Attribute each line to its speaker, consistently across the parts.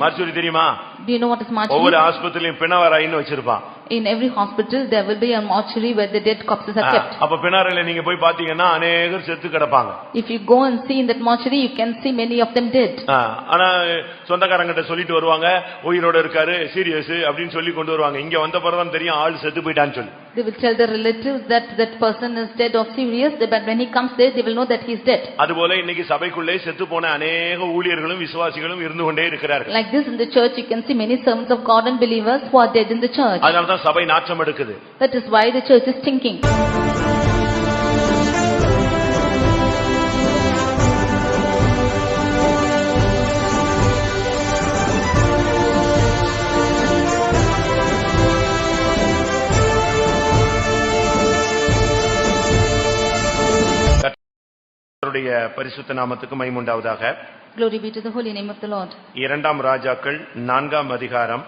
Speaker 1: Mortuary தெரியுமா?
Speaker 2: Do you know what is mortuary?
Speaker 1: ஒவ்வொரு ஆஸ்பத்திரியிலும் பிணவரைன்னு வச்சிருப்பான்.
Speaker 2: In every hospital there will be a mortuary where the dead corpses are kept.
Speaker 1: அப்ப பிணவரையில நீங்க போய் பாத்தீங்கன்னா अनेகர் செத்து கிடப்பாங்க.
Speaker 2: If you go and see in that mortuary you can see many of them dead.
Speaker 1: ஆனா சொந்தக்காரங்கிட்ட சொல்லிட்டு வருவாங்க உயிரோட இருக்காரு சீரியஸ் அப்படினு சொல்லி கொண்டு வருவாங்க. இங்க வந்த பிறகு தெரியும் ஆள் செத்து போயிட்டான்னு சொல்லி.
Speaker 2: They will tell the relatives that that person is dead or serious, but when he comes there they will know that he is dead.
Speaker 1: அதுபோல இன்னைக்கு சபைக்குள்ளே செத்து போன अनेக ஊழியர்களும் விசுவாசிகளும் இருந்து கொண்டே இருக்கிறார்கள்.
Speaker 2: Like this in the church you can see many servants of God and believers who are dead in the church.
Speaker 1: அதனால தான் சபை நாற்றம் எடுக்குது.
Speaker 2: That is why the church is stinking.
Speaker 1: கர்த்தருடைய பரிசுத்த நாமத்துக்கு மகிமை உண்டாவதாக.
Speaker 2: Glory be to the holy name of the Lord.
Speaker 1: இரண்டாம் ராஜாக்கள் 4ஆம் அதிகாரம்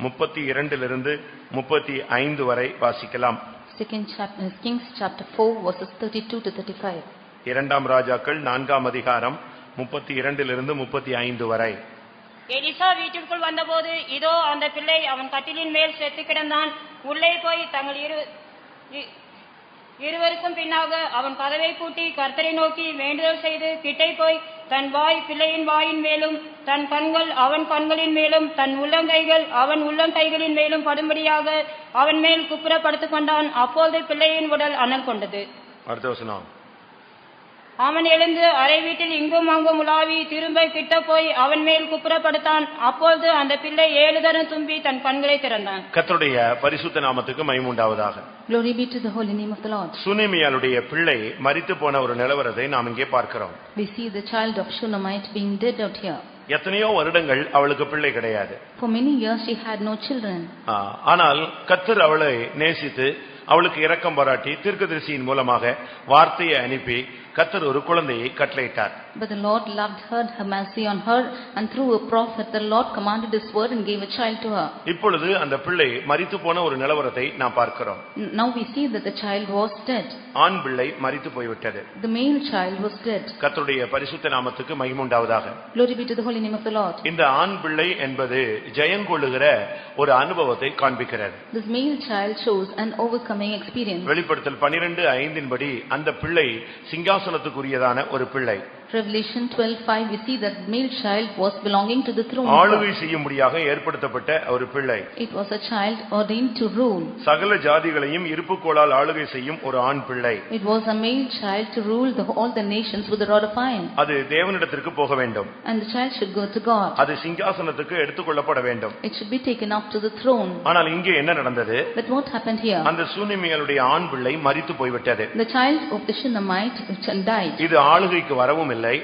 Speaker 1: 32 லிருந்து 35 வரை வாசிக்கலாம்.
Speaker 2: Kings chapter 4 verses 32 to 35.
Speaker 1: இரண்டாம் ராஜாக்கள் 4ஆம் அதிகாரம் 32 லிருந்து 35 வரை.
Speaker 3: எலிசா வீட்டிற்குள் வந்தபோது இதோ அந்த பிள்ளை அவன் கட்டிலின் மேல் செத்து கிடந்தான். உள்ளே போய் தங்கள் இருவருக்கும் பின்னாக அவன் கதவை பூட்டி கர்த்தரை நோக்கி வேண்டுதல் செய்து கிட்டே போய் தன் வாய் பிள்ளையின் வாயின் மேலும் தன் கண்கள் அவன் கண்களின் மேலும் தன் உள்ளங்கைகள் அவன் உள்ளங்கைகளின் மேலும் படும்படியாக அவன் மேல் குப்புற படுத்துக் கொண்டான். அப்போது பிள்ளையின் உடல் அனல் கொண்டது.
Speaker 1: அடுத்த வசனம்.
Speaker 3: அவன் எழுந்து அறை வீட்டில் இங்கும் அங்கும் உலாவி திரும்ப கிட்ட போய் அவன் மேல் குப்புறப்படுத்தான். அப்பொழுது அந்த பிள்ளை 7 தரம் தும்பி தன் கண்களை திறந்தான்.
Speaker 1: கர்த்தருடைய பரிசுத்த நாமத்துக்கு மகிமை உண்டாவதாக.
Speaker 2: Glory be to the holy name of the Lord.
Speaker 1: சுனேமியாளுடைய பிள்ளை மரித்து போன ஒரு நிலவரத்தை நாம் இங்கே பார்க்கிறோம்.
Speaker 2: We see the child of Shunammite being dead out here.
Speaker 1: எத்தனையோ வருடங்கள் அவளுக்கு பிள்ளை கிடையாது.
Speaker 2: For many years she had no children.
Speaker 1: ஆனால் கர்த்தர் அவளை நேசித்து அவளுக்கு இரக்கம் பாராட்டி தீர்க்கதரிசியின் மூலமாக வார்த்தையை அனுப்பி கர்த்தர் ஒரு குழந்தையை கட்டளையிட்டார்.
Speaker 2: But the Lord loved her, had mercy on her, and through a prophet the Lord commanded his word and gave a child to her.
Speaker 1: இப்பொழுது அந்த பிள்ளை மரித்து போன ஒரு நிலவரத்தை நாம் பார்க்கிறோம்.
Speaker 2: Now we see that the child was dead.
Speaker 1: ஆண் பிள்ளை மரித்து போய்விட்டது.
Speaker 2: The male child was dead.
Speaker 1: கர்த்தருடைய பரிசுத்த நாமத்துக்கு மகிமை உண்டாவதாக.
Speaker 2: Glory be to the holy name of the Lord.
Speaker 1: இந்த ஆண் பிள்ளை என்பது ஜெயங்கொள்ளுகிற ஒரு அனுபவத்தை காண்பிக்கிறது.
Speaker 2: This male child shows an overcoming experience.
Speaker 1: வெளிப்படுத்தல் 12:5 படி அந்த பிள்ளை சிங்காசனத்துக்குரியதான ஒரு பிள்ளை.
Speaker 2: Revelation 12:5 we see that male child was belonging to the throne.
Speaker 1: ஆளுகை செய்யும்படியாக ஏற்படுத்தப்பட்ட ஒரு பிள்ளை.
Speaker 2: It was a child ordained to rule.
Speaker 1: சகல ஜாதிகளையும் இருப்புக்கோலால் ஆளுகை செய்யும் ஒரு ஆண் பிள்ளை.
Speaker 2: It was a male child to rule all the nations with a rod of iron.
Speaker 1: அது தேவனிடத்திற்கு போக வேண்டும்.
Speaker 2: And the child should go to God.
Speaker 1: அது சிங்காசனத்துக்கு எடுத்துக்கொள்ளப்பட வேண்டும்.
Speaker 2: It should be taken up to the throne.
Speaker 1: ஆனால் இங்கே என்ன நடந்தது?
Speaker 2: But what happened here?
Speaker 1: அந்த சூனிமியலுடைய ஆண் பிள்ளை மரித்து போய்விட்டது.
Speaker 2: The child of the Shunammite died.
Speaker 1: இது ஆளுகைக்கு வரவும் இல்லை.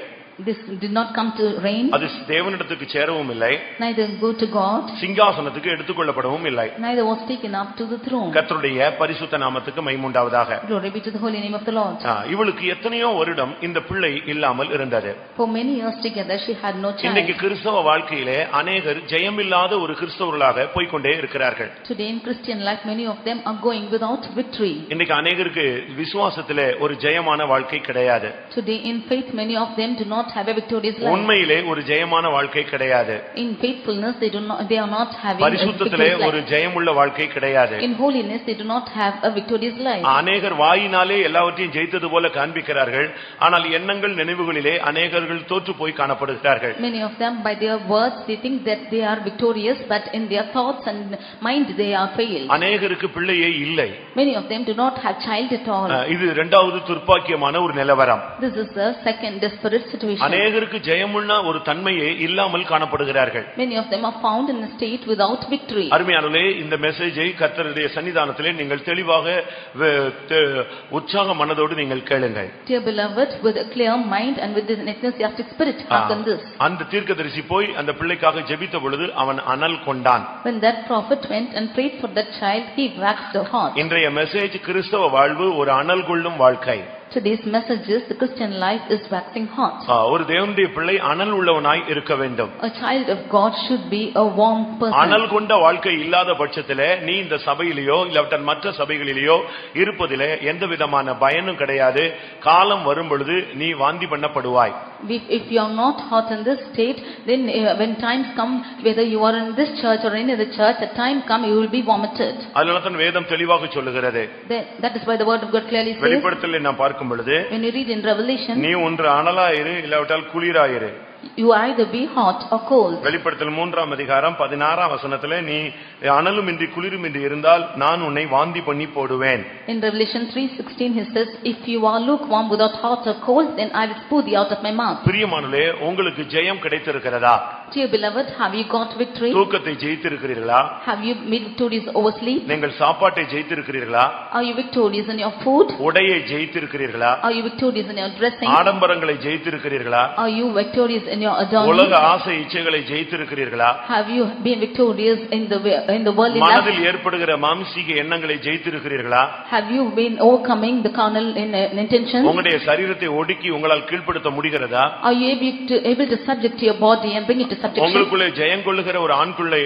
Speaker 2: This did not come to reign.
Speaker 1: அது தேவனிடத்துக்கு சேரவும் இல்லை.
Speaker 2: Neither go to God.
Speaker 1: சிங்காசனத்துக்கு எடுத்துக்கொள்ளப்படவும் இல்லை.
Speaker 2: Neither was taken up to the throne.
Speaker 1: கர்த்தருடைய பரிசுத்த நாமத்துக்கு மகிமை உண்டாவதாக.
Speaker 2: Glory be to the holy name of the Lord.
Speaker 1: இவளுக்கு எத்தனையோ வருடம் இந்த பிள்ளை இல்லாமல் இருந்தது.
Speaker 2: For many years together she had no child.
Speaker 1: இன்னைக்கு கிறிஸ்தவ வாழ்க்கையிலே अनेகர் ஜெயமில்லாத ஒரு கிறிஸ்தவர்களாக போய் கொண்டே இருக்கிறார்கள்.
Speaker 2: Today in Christian life many of them are going without victory.
Speaker 1: இன்னைக்கு अनेகருக்கு விசுவாசத்திலே ஒரு ஜெயமான வாழ்க்கை கிடையாது.
Speaker 2: Today in faith many of them do not have a victorious life.
Speaker 1: உண்மையிலே ஒரு ஜெயமான வாழ்க்கை கிடையாது.
Speaker 2: In faithfulness they are not having
Speaker 1: பரிசுத்தத்திலே ஒரு ஜெயமுள்ள வாழ்க்கை கிடையாது.
Speaker 2: In holiness they do not have a victorious life.
Speaker 1: अनेகர் வாயினாலே எல்லாவற்றையும் ஜெயித்தது போல காண்பிக்கிறார்கள். ஆனால் எண்ணங்கள் நினைவுகளிலே अनेகர்கள் தோற்று போய் காணப்படுகிறார்கள்.
Speaker 2: Many of them by their words they think that they are victorious, but in their thoughts and mind they are failed.
Speaker 1: अनेகருக்கு பிள்ளையே இல்லை.
Speaker 2: Many of them do not have child at all.
Speaker 1: இது இரண்டாவது துர்ப்பாக்கியமான ஒரு நிலவரம்.
Speaker 2: This is the second desperate situation.
Speaker 1: अनेகருக்கு ஜெயமுள்ள ஒரு தன்மையே இல்லாமல் காணப்படுகிறார்கள்.
Speaker 2: Many of them are found in a state without victory.
Speaker 1: அருமையானவர்களே, இந்த மெசேஜை கர்த்தருடைய சன்னிதானத்திலே நீங்கள் தெளிவாக உற்சாக மனதோடு நீங்கள் கேளுங்கள்.
Speaker 2: Dear beloved, with a clear mind and with an enthusiastic spirit hearken this.
Speaker 1: அந்த தீர்க்கதரிசி போய் அந்த பிள்ளைக்காக ஜெபித்த பொழுது அவன் அனல் கொண்டான்.
Speaker 2: When that prophet went and prayed for that child, he waxed hot.
Speaker 1: இன்றைய மெசேஜ் கிறிஸ்தவ வாழ்வு ஒரு அனல் கொள்ளும் வாழ்க்கை.
Speaker 2: Today's message is the Christian life is waxing hot.
Speaker 1: ஒரு தேவனுடைய பிள்ளை அனல் உள்ளவனாய் இருக்க வேண்டும்.
Speaker 2: A child of God should be a warm person.
Speaker 1: அனல் கொண்ட வாழ்க்கை இல்லாத பட்சத்திலே நீ இந்த சபையிலேயோ இல்லாவிட்டால் மற்ற சபைகளிலேயோ இருப்பதிலே எந்த விதமான பயனும் கிடையாது. காலம் வரும் பொழுது நீ வாந்தி பண்ணப்படுவாய்.
Speaker 2: If you are not hot in this state, then when times come, whether you are in this church or any other church, the time come you will be vomited.
Speaker 1: அதனால்தான் வேதம் தெளிவாக சொல்லுகிறது.
Speaker 2: That is why the word of God clearly says.
Speaker 1: வெளிப்படுத்தலில் நாம் பார்க்கும் பொழுது
Speaker 2: When you read in Revelation,
Speaker 1: நீ ஒன்று அனலாயிரு இல்லாவிட்டால் குளிராயிரு.
Speaker 2: you either be hot or cold.
Speaker 1: வெளிப்படுத்தல் 3ஆம் அதிகாரம் 16ஆம் வசனத்திலே நீ அனலுமின்றி குளிருமின்றி இருந்தால் நான் உன்னை வாந்தி பண்ணி போடுவேன்.
Speaker 2: In Revelation 3:16 he says, if you are lukewarm without hot or cold, then I will spew thee out of my mouth.
Speaker 1: பிரியமானவர்களே, உங்களுக்கு ஜெயம் கிடைத்திருக்கிறதா?
Speaker 2: Dear beloved, have you got victory?
Speaker 1: தூக்கத்தை ஜெயித்திருக்கிறீர்களா?
Speaker 2: Have you made victorious over sleep?
Speaker 1: நீங்கள் சாப்பாட்டை ஜெயித்திருக்கிறீர்களா?
Speaker 2: Are you victorious in your food?
Speaker 1: உடையை ஜெயித்திருக்கிறீர்களா?
Speaker 2: Are you victorious in your dressing?
Speaker 1: ஆடம்பரங்களை ஜெயித்திருக்கிறீர்களா?
Speaker 2: Are you victorious in your adornment?
Speaker 1: உலக ஆசை இச்சைகளை ஜெயித்திருக்கிறீர்களா?
Speaker 2: Have you been victorious in the worldly life?
Speaker 1: மனதில் ஏற்படுகிற மாம்சீக எண்ணங்களை ஜெயித்திருக்கிறீர்களா?
Speaker 2: Have you been overcoming the carnal intentions?
Speaker 1: உங்களுடைய சரீரத்தை ஒடுக்கி உங்களால் கீழ்ப்படுத்த முடிகிறதா?
Speaker 2: Are you able to subject to your body and bring it to subjection?
Speaker 1: உங்களுக்குள்ளே ஜெயம் கொள்ளுகிற ஒரு ஆண் பிள்ளை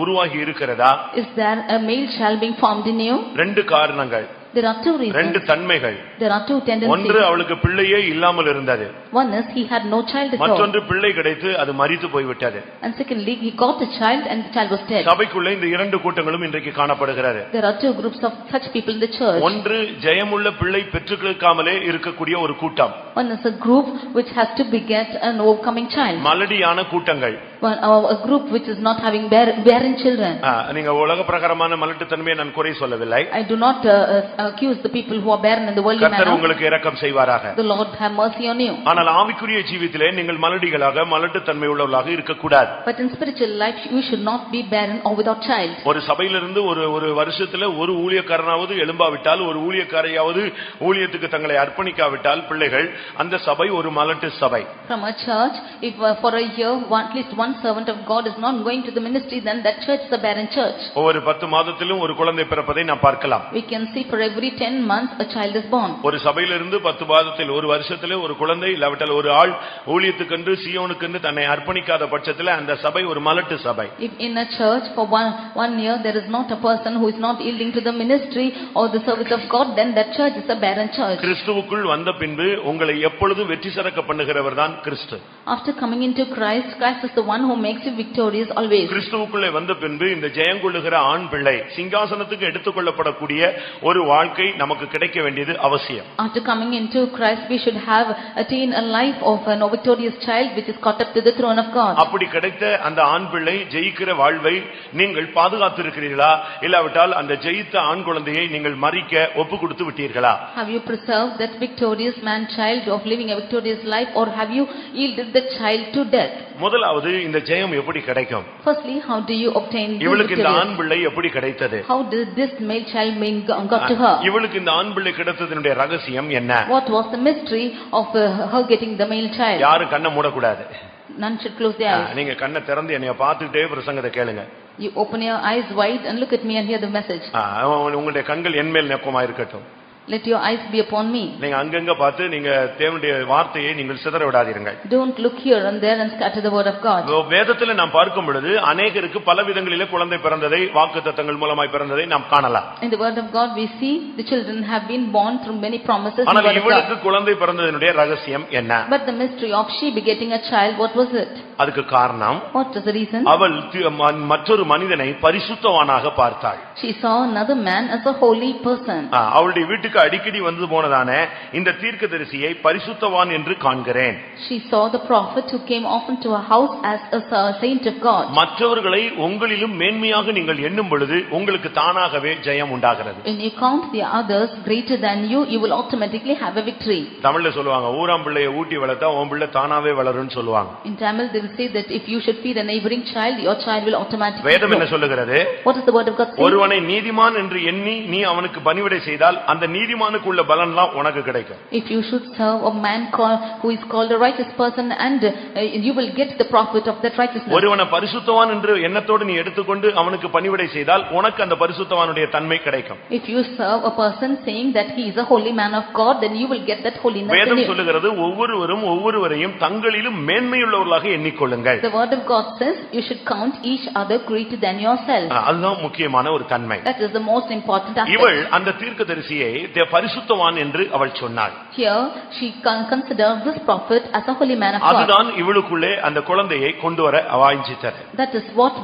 Speaker 1: உருவாகி இருக்கிறதா?
Speaker 2: Is there a male child being formed in you?
Speaker 1: ரெண்டு காரணங்கள்,
Speaker 2: There are two reasons.
Speaker 1: ரெண்டு தன்மைகள்.
Speaker 2: There are two tendencies.
Speaker 1: ஒன்று அவளுக்கு பிள்ளையே இல்லாமல் இருந்தது.
Speaker 2: One is he had no child at all.
Speaker 1: மற்றொன்று பிள்ளை கிடைத்து அது மரித்து போய்விட்டது.
Speaker 2: And secondly, he got a child and the child was dead.
Speaker 1: சபைக்குள்ளே இந்த இரண்டு கூட்டங்களும் இன்றைக்கு காணப்படுகிறது.
Speaker 2: There are two groups of such people in the church.
Speaker 1: ஒன்று ஜெயமுள்ள பிள்ளை பெற்றுக்கொள்ளாமலே இருக்கக்கூடிய ஒரு கூட்டம்.
Speaker 2: One is a group which has to beget an overcoming child.
Speaker 1: மலடியான கூட்டங்கள்.
Speaker 2: A group which is not having barren children.
Speaker 1: நீங்க உலக பிரகாரமான மலட்டுத்தன்மையை நான் குறை சொல்லவில்லை.
Speaker 2: I do not accuse the people who are barren in the worldly manner.
Speaker 1: கர்த்தர் உங்களுக்கு இரக்கம் செய்வாராக.
Speaker 2: The Lord have mercy on you.
Speaker 1: ஆனால் ஆவிக்குரிய ஜீவிதத்திலே நீங்கள் மலடிகளாக மலட்டுத்தன்மை உள்ளவர்களாக இருக்க கூடாது.
Speaker 2: But in spiritual life you should not be barren or without child.
Speaker 1: ஒரு சபையிலிருந்து ஒரு வருஷத்துல ஒரு ஊழியக்காரனாவது எழும்பாவிட்டால், ஒரு ஊழியக்காரையாவது ஊழியத்துக்கு தங்களை அர்ப்பணிக்காவிட்டால் பிள்ளைகள், அந்த சபை ஒரு மலட்டு சபை.
Speaker 2: From a church, if for a year at least one servant of God is not going to the ministry, then that church is a barren church.
Speaker 1: ஒவ்வொரு 10 மாதத்திலும் ஒரு குழந்தை பிறப்பதை நாம் பார்க்கலாம்.
Speaker 2: We can see for every 10 months a child is born.
Speaker 1: ஒரு சபையிலிருந்து 10 மாதத்தில் ஒரு வருஷத்திலே ஒரு குழந்தை இல்லாவிட்டால் ஒரு ஆள் ஊழியத்துக்கென்று சீயோனுக்கென்று தன்னை அர்ப்பணிக்காத பட்சத்தில் அந்த சபை ஒரு மலட்டு சபை.
Speaker 2: If in a church for one year there is not a person who is not yielding to the ministry or the service of God, then that church is a barren church.
Speaker 1: கிறிஸ்துவுக்குள் வந்த பின்பு உங்களை எப்பொழுதும் வெற்றி சிறக்க பண்ணுகிறவர்தான் கிறிஸ்து.
Speaker 2: After coming into Christ, Christ is the one who makes you victorious always.
Speaker 1: கிறிஸ்துவுக்குள்ளே வந்த பின்பு இந்த ஜெயங்கொள்ளுகிற ஆண் பிள்ளை சிங்காசனத்துக்கு எடுத்துக்கொள்ளப்படக்கூடிய ஒரு வாழ்க்கை நமக்கு கிடைக்க வேண்டியது அவசியம்.
Speaker 2: After coming into Christ, we should have attained a life of a victorious child which is caught up to the throne of God.
Speaker 1: அப்படி கிடைத்த அந்த ஆண் பிள்ளை ஜெயிக்கிற வாழ்வை நீங்கள் பாதுகாத்திருக்கிறீர்களா, இல்லாவிட்டால் அந்த ஜெயித்த ஆண் குழந்தையை நீங்கள் மரிக்க ஒப்பு கொடுத்து விட்டீர்களா?
Speaker 2: Have you preserved that victorious man child of living a victorious life, or have you yielded the child to death?
Speaker 1: முதலாவது இந்த ஜெயம் எப்படி கிடைக்கும்?
Speaker 2: Firstly, how do you obtain this
Speaker 1: இவளுக்கு இந்த
Speaker 2: victory?
Speaker 1: ஆண் பிள்ளை எப்படி கிடைத்தது?
Speaker 2: How did this male child got to her?
Speaker 1: இவளுக்கு இந்த ஆண் பிள்ளை கிடைத்ததனுடைய ரகசியம் என்ன?
Speaker 2: What was the mystery of her getting the male child?
Speaker 1: யாரும் கண்ணை மூடக்கூடாது.
Speaker 2: None should close their eyes.
Speaker 1: நீங்க கண்ணை திறந்து என்னைய பார்த்துட்டே பிரசங்கத்தை கேளுங்க.
Speaker 2: You open your eyes wide and look at me and hear the message.
Speaker 1: உங்களுடைய கண்கள் என் மேல் நோக்கமா இருக்கட்டும்.
Speaker 2: Let your eyes be upon me.
Speaker 1: நீங்க அங்கங்க பார்த்து நீங்க தேவனுடைய வார்த்தையை நீங்கள் சிதற விடாதீர்கள்.
Speaker 2: Don't look here and there and scatter the word of God.
Speaker 1: வேதத்திலே நாம் பார்க்கும் பொழுது अनेகருக்கு பல விதங்களிலே குழந்தை பிறந்ததை, வாக்குத்தத்தங்கள் மூலமாய் பிறந்ததை நாம் காணலாம்.
Speaker 2: In the word of God we see the children have been born through many promises.
Speaker 1: ஆனால் இவளுக்கு குழந்தை பிறந்ததனுடைய ரகசியம் என்ன?
Speaker 2: But the mystery of she begetting a child, what was it?
Speaker 1: அதுக்கு காரணம்,
Speaker 2: What was the reason?
Speaker 1: அவள் மற்றொரு மனிதனை பரிசுத்தவானாக பார்த்தாள்.
Speaker 2: She saw another man as a holy person.
Speaker 1: அவளுடைய வீட்டுக்கு அடிக்கடி வந்து போனதான இந்த தீர்க்கதரிசியை பரிசுத்தவான் என்று காண்கிறேன்.
Speaker 2: She saw the prophet who came often to her house as a saint of God.
Speaker 1: மற்றவர்களை உங்களிலும் மேன்மையாக நீங்கள் எண்ணும் பொழுது உங்களுக்கு தானாகவே ஜெயம் உண்டாகிறது.
Speaker 2: When you count the others greater than you, you will automatically have a victory.
Speaker 1: தமிழ்ல சொல்லுவாங்க, ஊராம் பிள்ளையை ஊட்டி வளர்த்தா உன் பிள்ளை தானாவே வளரும்னு சொல்லுவாங்க.
Speaker 2: In Tamil they will say that if you should feed a neighboring child, your child will automatically
Speaker 1: வேதம் என்ன
Speaker 2: grow.
Speaker 1: சொல்லுகிறது?
Speaker 2: What is the word of God saying?
Speaker 1: ஒருவனை நீதிமான் என்று எண்ணி நீ அவனுக்கு பணிவிடை செய்தால் அந்த நீதிமானுக்கு உள்ள பலன்லாம் உனக்கு கிடைக்கும்.
Speaker 2: If you should serve a man who is called a righteous person, and you will get the profit of that righteousness.
Speaker 1: ஒருவனை பரிசுத்தவான் என்று எண்ணத்தோடு நீ எடுத்துக்கொண்டு அவனுக்கு பணிவிடை செய்தால் உனக்கு அந்த பரிசுத்தவானுடைய தன்மை கிடைக்கும்.
Speaker 2: If you serve a person saying that he is a holy man of God, then you will get that holiness in
Speaker 1: வேதம்
Speaker 2: you.
Speaker 1: சொல்லுகிறது ஒவ்வொருவரும் ஒவ்வொருவரையும் தங்களிலும் மேன்மையுள்ளவர்களாக எண்ணிக்கொள்ளுங்கள்.
Speaker 2: The word of God says you should count each other greater than yourself.
Speaker 1: அதுதான் முக்கியமான ஒரு தன்மை.
Speaker 2: That is the most important aspect.
Speaker 1: இவள் அந்த தீர்க்கதரிசியை பரிசுத்தவான் என்று அவள் சொன்னாள்.
Speaker 2: Here she considered this prophet as a holy man of God.
Speaker 1: அதுதான் இவளுக்குள்ளே அந்த குழந்தையை கொண்டு வர வாஞ்சித்தது.
Speaker 2: That is what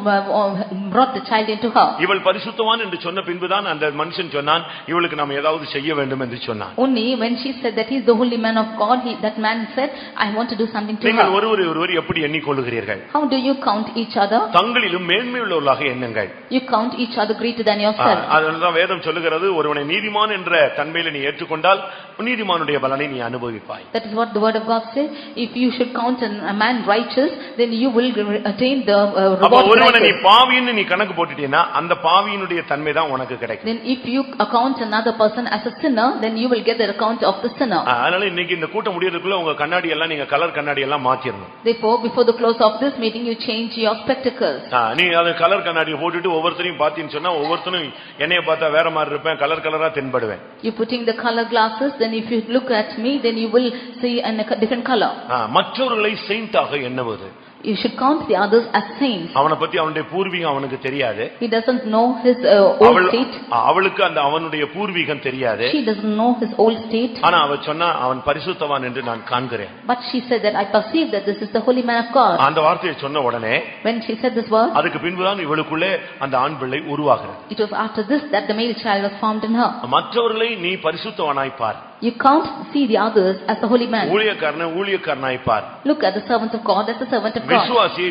Speaker 2: brought the child into her.
Speaker 1: இவள் பரிசுத்தவான் என்று சொன்ன பின்புதான் அந்த மனுஷன் சொன்னான் இவளுக்கு நாம் ஏதாவது செய்ய வேண்டும் என்று சொன்னான்.
Speaker 2: Only when she said that he is the holy man of God, that man said, I want to do something to
Speaker 1: நீங்கள்
Speaker 2: her.
Speaker 1: ஒருவர் எப்படி எண்ணிக்கொள்கிறீர்கள்?
Speaker 2: How do you count each other?
Speaker 1: தங்களிலும் மேன்மையுள்ளவர்களாக எண்ணுங்கள்.
Speaker 2: You count each other greater than yourself.
Speaker 1: அதனால்தான் வேதம் சொல்லுகிறது ஒருவனை நீதிமான் என்ற தன்மையில நீ ஏற்றுக்கொண்டால் நீதிமானுடைய பலனை நீ அனுபவிப்பாய்.
Speaker 2: That is what the word of God says. If you should count a man righteous, then you will attain the reward.
Speaker 1: அப்ப ஒருவனை நீ பாவின்னு நீ கணக்கு போட்டுட்டீனா அந்த பாவியினுடைய தன்மை தான் உனக்கு கிடைக்கும்.
Speaker 2: Then if you account another person as a sinner, then you will get the account of the sinner.
Speaker 1: அதனால இன்னைக்கு இந்த கூட்டம் முடியறதுக்குள்ள உங்க கண்ணாடி எல்லாம் நீங்க கலர் கண்ணாடி எல்லாம் மாத்திரணும்.
Speaker 2: Therefore, before the close of this meeting, you change your spectacles.
Speaker 1: நீ அந்த கலர் கண்ணாடியை போட்டுட்டு ஒவ்வொருத்தரையும் பாத்தீன்னு சொன்னா ஒவ்வொருத்தரும் என்னைய பார்த்தா வேற மாதிரி இருப்பேன், கலர் கலரா தென்படுவேன்.
Speaker 2: You putting the color glasses, then if you look at me, then you will see a different color.
Speaker 1: மற்றவர்களை செயின்ட்டாக எண்ணுவது.
Speaker 2: You should count the others as saints.
Speaker 1: அவனை பத்தி அவனுடைய பூர்வீகம் அவனுக்கு தெரியாது.
Speaker 2: He doesn't know his old state.
Speaker 1: அவளுக்கு அந்த அவனுடைய பூர்வீகம் தெரியாது.
Speaker 2: She doesn't know his old state.
Speaker 1: ஆனா அவ சொன்னா அவன் பரிசுத்தவான் என்று நான் காண்கிறேன்.
Speaker 2: But she said that I perceive that this is the holy man of God.
Speaker 1: அந்த வார்த்தையை சொன்ன உடனே
Speaker 2: when she said this word,
Speaker 1: அதுக்கு பின்புதான் இவளுக்குள்ளே அந்த ஆண் பிள்ளை உருவாகிறது.
Speaker 2: It was after this that the male child was formed in her.
Speaker 1: மற்றவர்களை நீ பரிசுத்தவானாய் பார்.
Speaker 2: You can't see the others as the holy man.
Speaker 1: ஊழியக்காரனாய் bar.
Speaker 2: Look at the servant of God as the servant of God.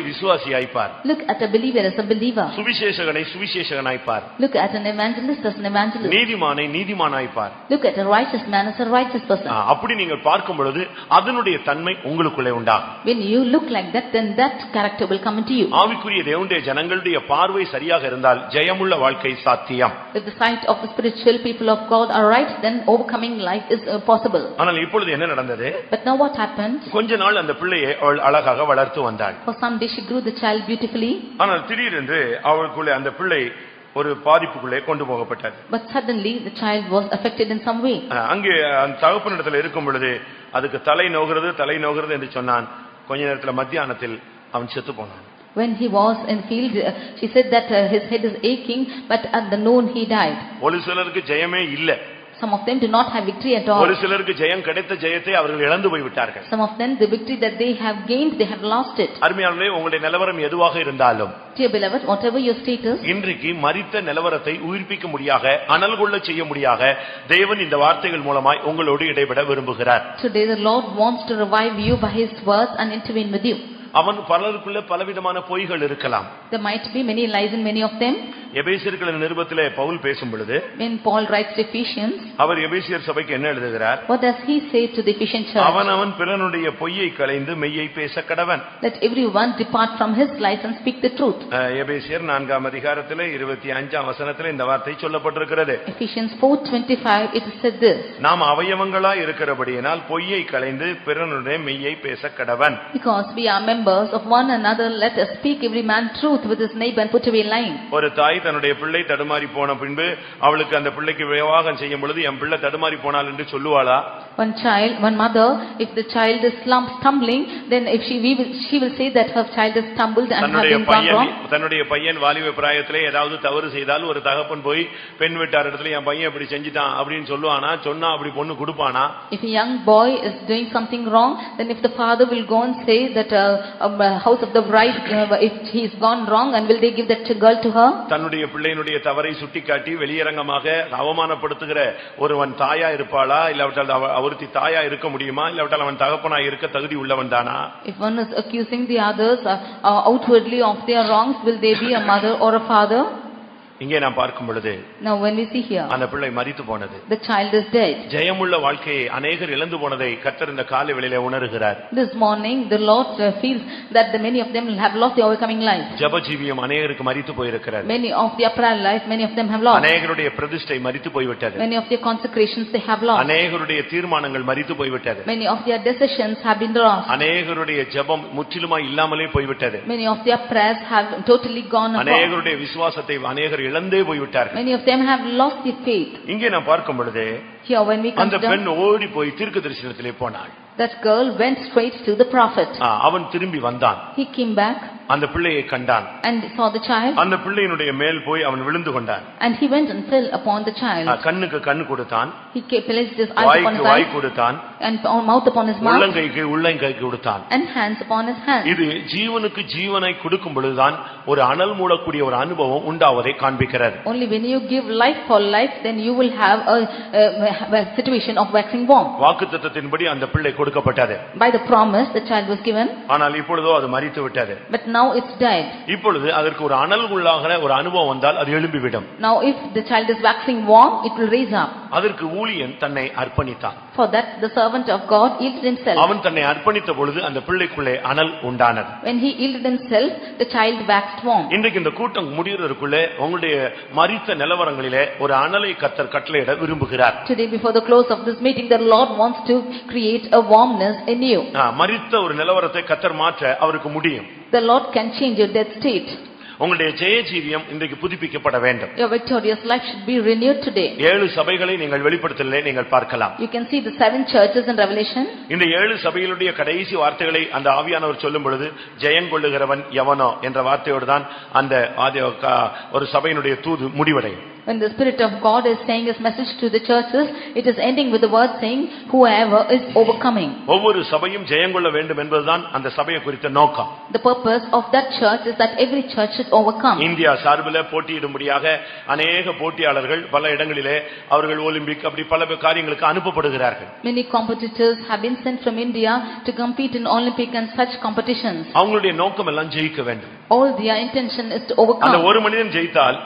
Speaker 1: விசுவாசியாய் bar.
Speaker 2: Look at a believer as a believer.
Speaker 1: சுவிசேஷகனாய் bar.
Speaker 2: Look at an evangelist as an evangelist.
Speaker 1: நீதிமானாய் பார்.
Speaker 2: Look at a righteous man as a righteous person.
Speaker 1: அப்படி நீங்கள் பார்க்கும் பொழுது அதனுடைய தன்மை உங்களுக்குள்ளே உண்டாகும்.
Speaker 2: When you look like that, then that character will come into you.
Speaker 1: ஆவிக்குரிய தேவனுடைய ஜனங்களுடைய பார்வை சரியாக இருந்தால் ஜெயமுள்ள வாழ்க்கை சாத்தியம்.
Speaker 2: If the sight of the spiritual people of God are right, then overcoming life is possible.
Speaker 1: ஆனால் இப்பொழுது என்ன நடந்தது?
Speaker 2: But now what happened?
Speaker 1: கொஞ்ச நாள் அந்த பிள்ளையை அவள் அழகாக வளர்த்து வந்தாள்.
Speaker 2: For some day she grew the child beautifully.
Speaker 1: ஆனால் திடீரென்று அவளுக்குள்ளே அந்த பிள்ளை ஒரு பாதிப்புக்குள்ளே கொண்டு போகப்பட்டது.
Speaker 2: But suddenly the child was affected in some way.
Speaker 1: அங்கே அந்த தகப்பனிடத்தில் இருக்கும் பொழுது அதுக்கு தலை நோகிறது என்று சொன்னான். கொஞ்ச நேரத்தில் மத்தியானத்தில் அவன் செத்து போனான்.
Speaker 2: When he was in field, she said that his head is aching, but at the noon he died.
Speaker 1: ஒரு சிலருக்கு ஜெயமே இல்ல.
Speaker 2: Some of them do not have victory at all.
Speaker 1: ஒரு சிலருக்கு ஜெயம் கிடைத்த ஜெயத்தை அவர்கள் இழந்து போய் விட்டார்கள்.
Speaker 2: Some of them, the victory that they have gained, they have lost it.
Speaker 1: அருமையானவர்களே, உங்களுடைய நிலவரம் எதுவாக இருந்தாலும்,
Speaker 2: Dear beloved, whatever your status,
Speaker 1: இன்றைக்கு மரித்த நிலவரத்தை உயிர்ப்பிக்க முடியாக, அனல் கொள்ள செய்ய முடியாக தேவன் இந்த வார்த்தைகள் மூலமாய் உங்களோடு இடைபெற விரும்புகிறார்.
Speaker 2: Today the Lord wants to revive you by his words and intervene with you.
Speaker 1: அவன் பலருக்குள்ள பலவிதமான பொய்கள் இருக்கலாம்.
Speaker 2: There might be many lies in many of them.
Speaker 1: எபேசியர்களின் நிருபத்திலே Pavul பேசும் பொழுது,
Speaker 2: When Paul writes to Ephesians,
Speaker 1: அவர் எபேசியர் சபைக்கு என்ன எழுதுகிறார்?
Speaker 2: what does he say to the Ephesian church?
Speaker 1: அவன் பிறனுடைய பொய்யை களைந்து மெய்யை பேச கடவன்.
Speaker 2: Let everyone depart from his lies and speak the truth.
Speaker 1: எபேசியர் 4ஆம் அதிகாரத்திலே 25ஆம் வசனத்திலே இந்த வார்த்தை சொல்லப்பட்டிருக்கிறது.
Speaker 2: Ephesians 4:25 it is said this.
Speaker 1: நாம் அவயவங்களாய் இருக்கிறபடியினால் பொய்யை களைந்து பிறனுடைய மெய்யை பேச கடவன்.
Speaker 2: Because we are members of one another, let us speak every man truth with his neighbor and put away lying.
Speaker 1: ஒரு தாய் தன்னுடைய பிள்ளை தடுமாறி போன பின்பு அவளுக்கு அந்த பிள்ளைக்கு விவாகம் செய்யும் பொழுது என் பிள்ளை தடுமாறி போனாள் என்று சொல்லுவாளா?
Speaker 2: One mother, if the child is stumbling, then if she will say that her child has stumbled and has been gone wrong.
Speaker 1: தன்னுடைய பையன் வாலிப பிராயத்திலே ஏதாவது தவறு செய்தால் ஒரு தகப்பன் போய் பெண் வீட்டார் இடத்துல என் பையன் இப்படி செஞ்சிட்டான் அப்படின்னு சொல்லுவானா? சொன்னா அப்படி பொண்ணு கொடுப்பானா?
Speaker 2: If a young boy is doing something wrong, then if the father will go and say that house of the bride, if he is gone wrong, and will they give that girl to her?
Speaker 1: தன்னுடைய பிள்ளையினுடைய தவறை சுட்டிக்காட்டி வெளியரங்கமாக அவமானப்படுத்துகிற ஒருவன் தாயா இருப்பாளா? இல்லாவிட்டால் அவருத்தி தாயா இருக்க முடியுமா? இல்லாவிட்டால் அவன் தகப்பனா இருக்க தகுதி உள்ளவன் தானா?
Speaker 2: If one is accusing the others outwardly of their wrongs, will they be a mother or a father?
Speaker 1: இங்கே நாம் பார்க்கும் பொழுது
Speaker 2: Now when we see here,
Speaker 1: அந்த பிள்ளை மரித்து போனது.
Speaker 2: the child is dead.
Speaker 1: ஜெயமுள்ள வாழ்க்கையை அநேகர் இழந்து போனதை கர்த்தர் இந்த காலை வேளையிலே உணர்கிறார்.
Speaker 2: This morning the Lord feels that the many of them have lost the overcoming life.
Speaker 1: ஜெப ஜீவியம் அநேகருக்கு மரித்து போயிருக்கிறது.
Speaker 2: Many of their prayer life, many of them have lost.
Speaker 1: அநேகருடைய பிரதிஷ்டை மரித்து போய்விட்டது.
Speaker 2: Many of their consecrations they have lost.
Speaker 1: அநேகருடைய தீர்மானங்கள் மரித்து போய்விட்டது.
Speaker 2: Many of their decisions have been lost.
Speaker 1: அநேகருடைய ஜெபம் முற்றிலுமாய் இல்லாமலே போய்விட்டது.
Speaker 2: Many of their prayers have totally gone apart.
Speaker 1: அநேகருடைய விசுவாசத்தை அநேகர் இழந்தே போய்விட்டார்கள்.
Speaker 2: Many of them have lost their faith.
Speaker 1: இங்கே நாம் பார்க்கும் பொழுது
Speaker 2: Here when we
Speaker 1: அந்த
Speaker 2: consider,
Speaker 1: பெண் ஓடி போய் தீர்க்கதரிசனத்திலே போனாள்.
Speaker 2: that girl went straight to the prophet.
Speaker 1: அவன் திரும்பி வந்தான்.
Speaker 2: He came back
Speaker 1: அந்த பிள்ளையை கண்டான்.
Speaker 2: and saw the child.
Speaker 1: அந்த பிள்ளையினுடைய மேல் போய் அவன் விழுந்து கொண்டான்.
Speaker 2: And he went and fell upon the child.
Speaker 1: கண்ணுக்கு கண்ணு கொடுத்தான்.
Speaker 2: He placed his eyes upon his
Speaker 1: வாய்க்கு வாய்
Speaker 2: eyes
Speaker 1: கொடுத்தான்.
Speaker 2: and mouth upon his mouth
Speaker 1: உள்ளங்கைக்கு உள்ளங்கைக்கு கொடுத்தான்.
Speaker 2: and hands upon his hands.
Speaker 1: இது ஜீவனுக்கு ஜீவனை கொடுக்கும் பொழுதுதான் ஒரு அனல் மூடக்கூடிய ஒரு அனுபவம் உண்டாவதை காண்பிக்கிறது.
Speaker 2: Only when you give life for life, then you will have a situation of waxing warm.
Speaker 1: வாக்குத்தத்தத்தின்படி அந்த பிள்ளை கொடுக்கப்பட்டது.
Speaker 2: By the promise, the child was given.
Speaker 1: ஆனால் இப்பொழுதோ அது மரித்து விட்டது.
Speaker 2: But now it's died.
Speaker 1: இப்பொழுது அதற்கு ஒரு அனல் உள்ளாகிற ஒரு அனுபவம் வந்தால் அது எழும்பிவிடும்.
Speaker 2: Now if the child is waxing warm, it will raise up.
Speaker 1: அதற்கு ஊழியன் தன்னை அர்ப்பணித்தான்.
Speaker 2: For that the servant of God yielded himself.
Speaker 1: அவன் தன்னை அர்ப்பணித்த பொழுது அந்த பிள்ளைக்குள்ளே அனல் உண்டானது.
Speaker 2: When he yielded himself, the child waxed warm.
Speaker 1: இன்றைக்கு இந்த கூட்டம் முடிகிறதுக்குள்ளே உங்களுடைய மரித்த நிலவரங்களிலே ஒரு அனலை கர்த்தர் கட்டளையிட விரும்புகிறார்.
Speaker 2: Today before the close of this meeting, the Lord wants to create a warmness in you.
Speaker 1: மரித்த ஒரு நிலவரத்தை கர்த்தர் மாற்ற அவருக்கு முடியும்.
Speaker 2: The Lord can change your death state.
Speaker 1: உங்களுடைய ஜெய ஜீவியம் இன்றைக்கு புதுப்பிக்கப்பட வேண்டும்.
Speaker 2: Your victorious life should be renewed today.
Speaker 1: 7 சபைகளை நீங்கள் வெளிப்படுத்தலே நீங்கள் பார்க்கலாம்.
Speaker 2: You can see the 7 churches in Revelation.
Speaker 1: இந்த 7 சபைகளுடைய கடைசி வார்த்தைகளை அந்த ஆவியானவர் சொல்லும் பொழுது ஜெயம் கொள்ளுகிறவன் எவனோ என்ற வார்த்தையோடு தான் அந்த ஒரு சபையினுடைய தூது முடிவடையும்.
Speaker 2: When the Spirit of God is saying his message to the churches, it is ending with the word saying, whoever is overcoming.
Speaker 1: ஒவ்வொரு சபையும் ஜெயம் கொள்ள வேண்டும் என்பதுதான் அந்த சபையை குறித்த நோக்கம்.
Speaker 2: The purpose of that church is that every church should overcome.
Speaker 1: India சார்பில் போட்டியிடும்படியாக அநேக போட்டியாளர்கள் பல இடங்களிலே அவர்கள் ஒலிம்பிக் அப்படி பல காரியங்களுக்கு அனுப்பப்படுகிறார்கள்.
Speaker 2: Many competitors have been sent from India to compete in Olympic and such competitions.
Speaker 1: அவங்களுடைய நோக்கம் எல்லாம் ஜெயிக்க வேண்டும்.
Speaker 2: All their intention is to overcome.
Speaker 1: அந்த ஒரு மனிதன் ஜெயித்தால்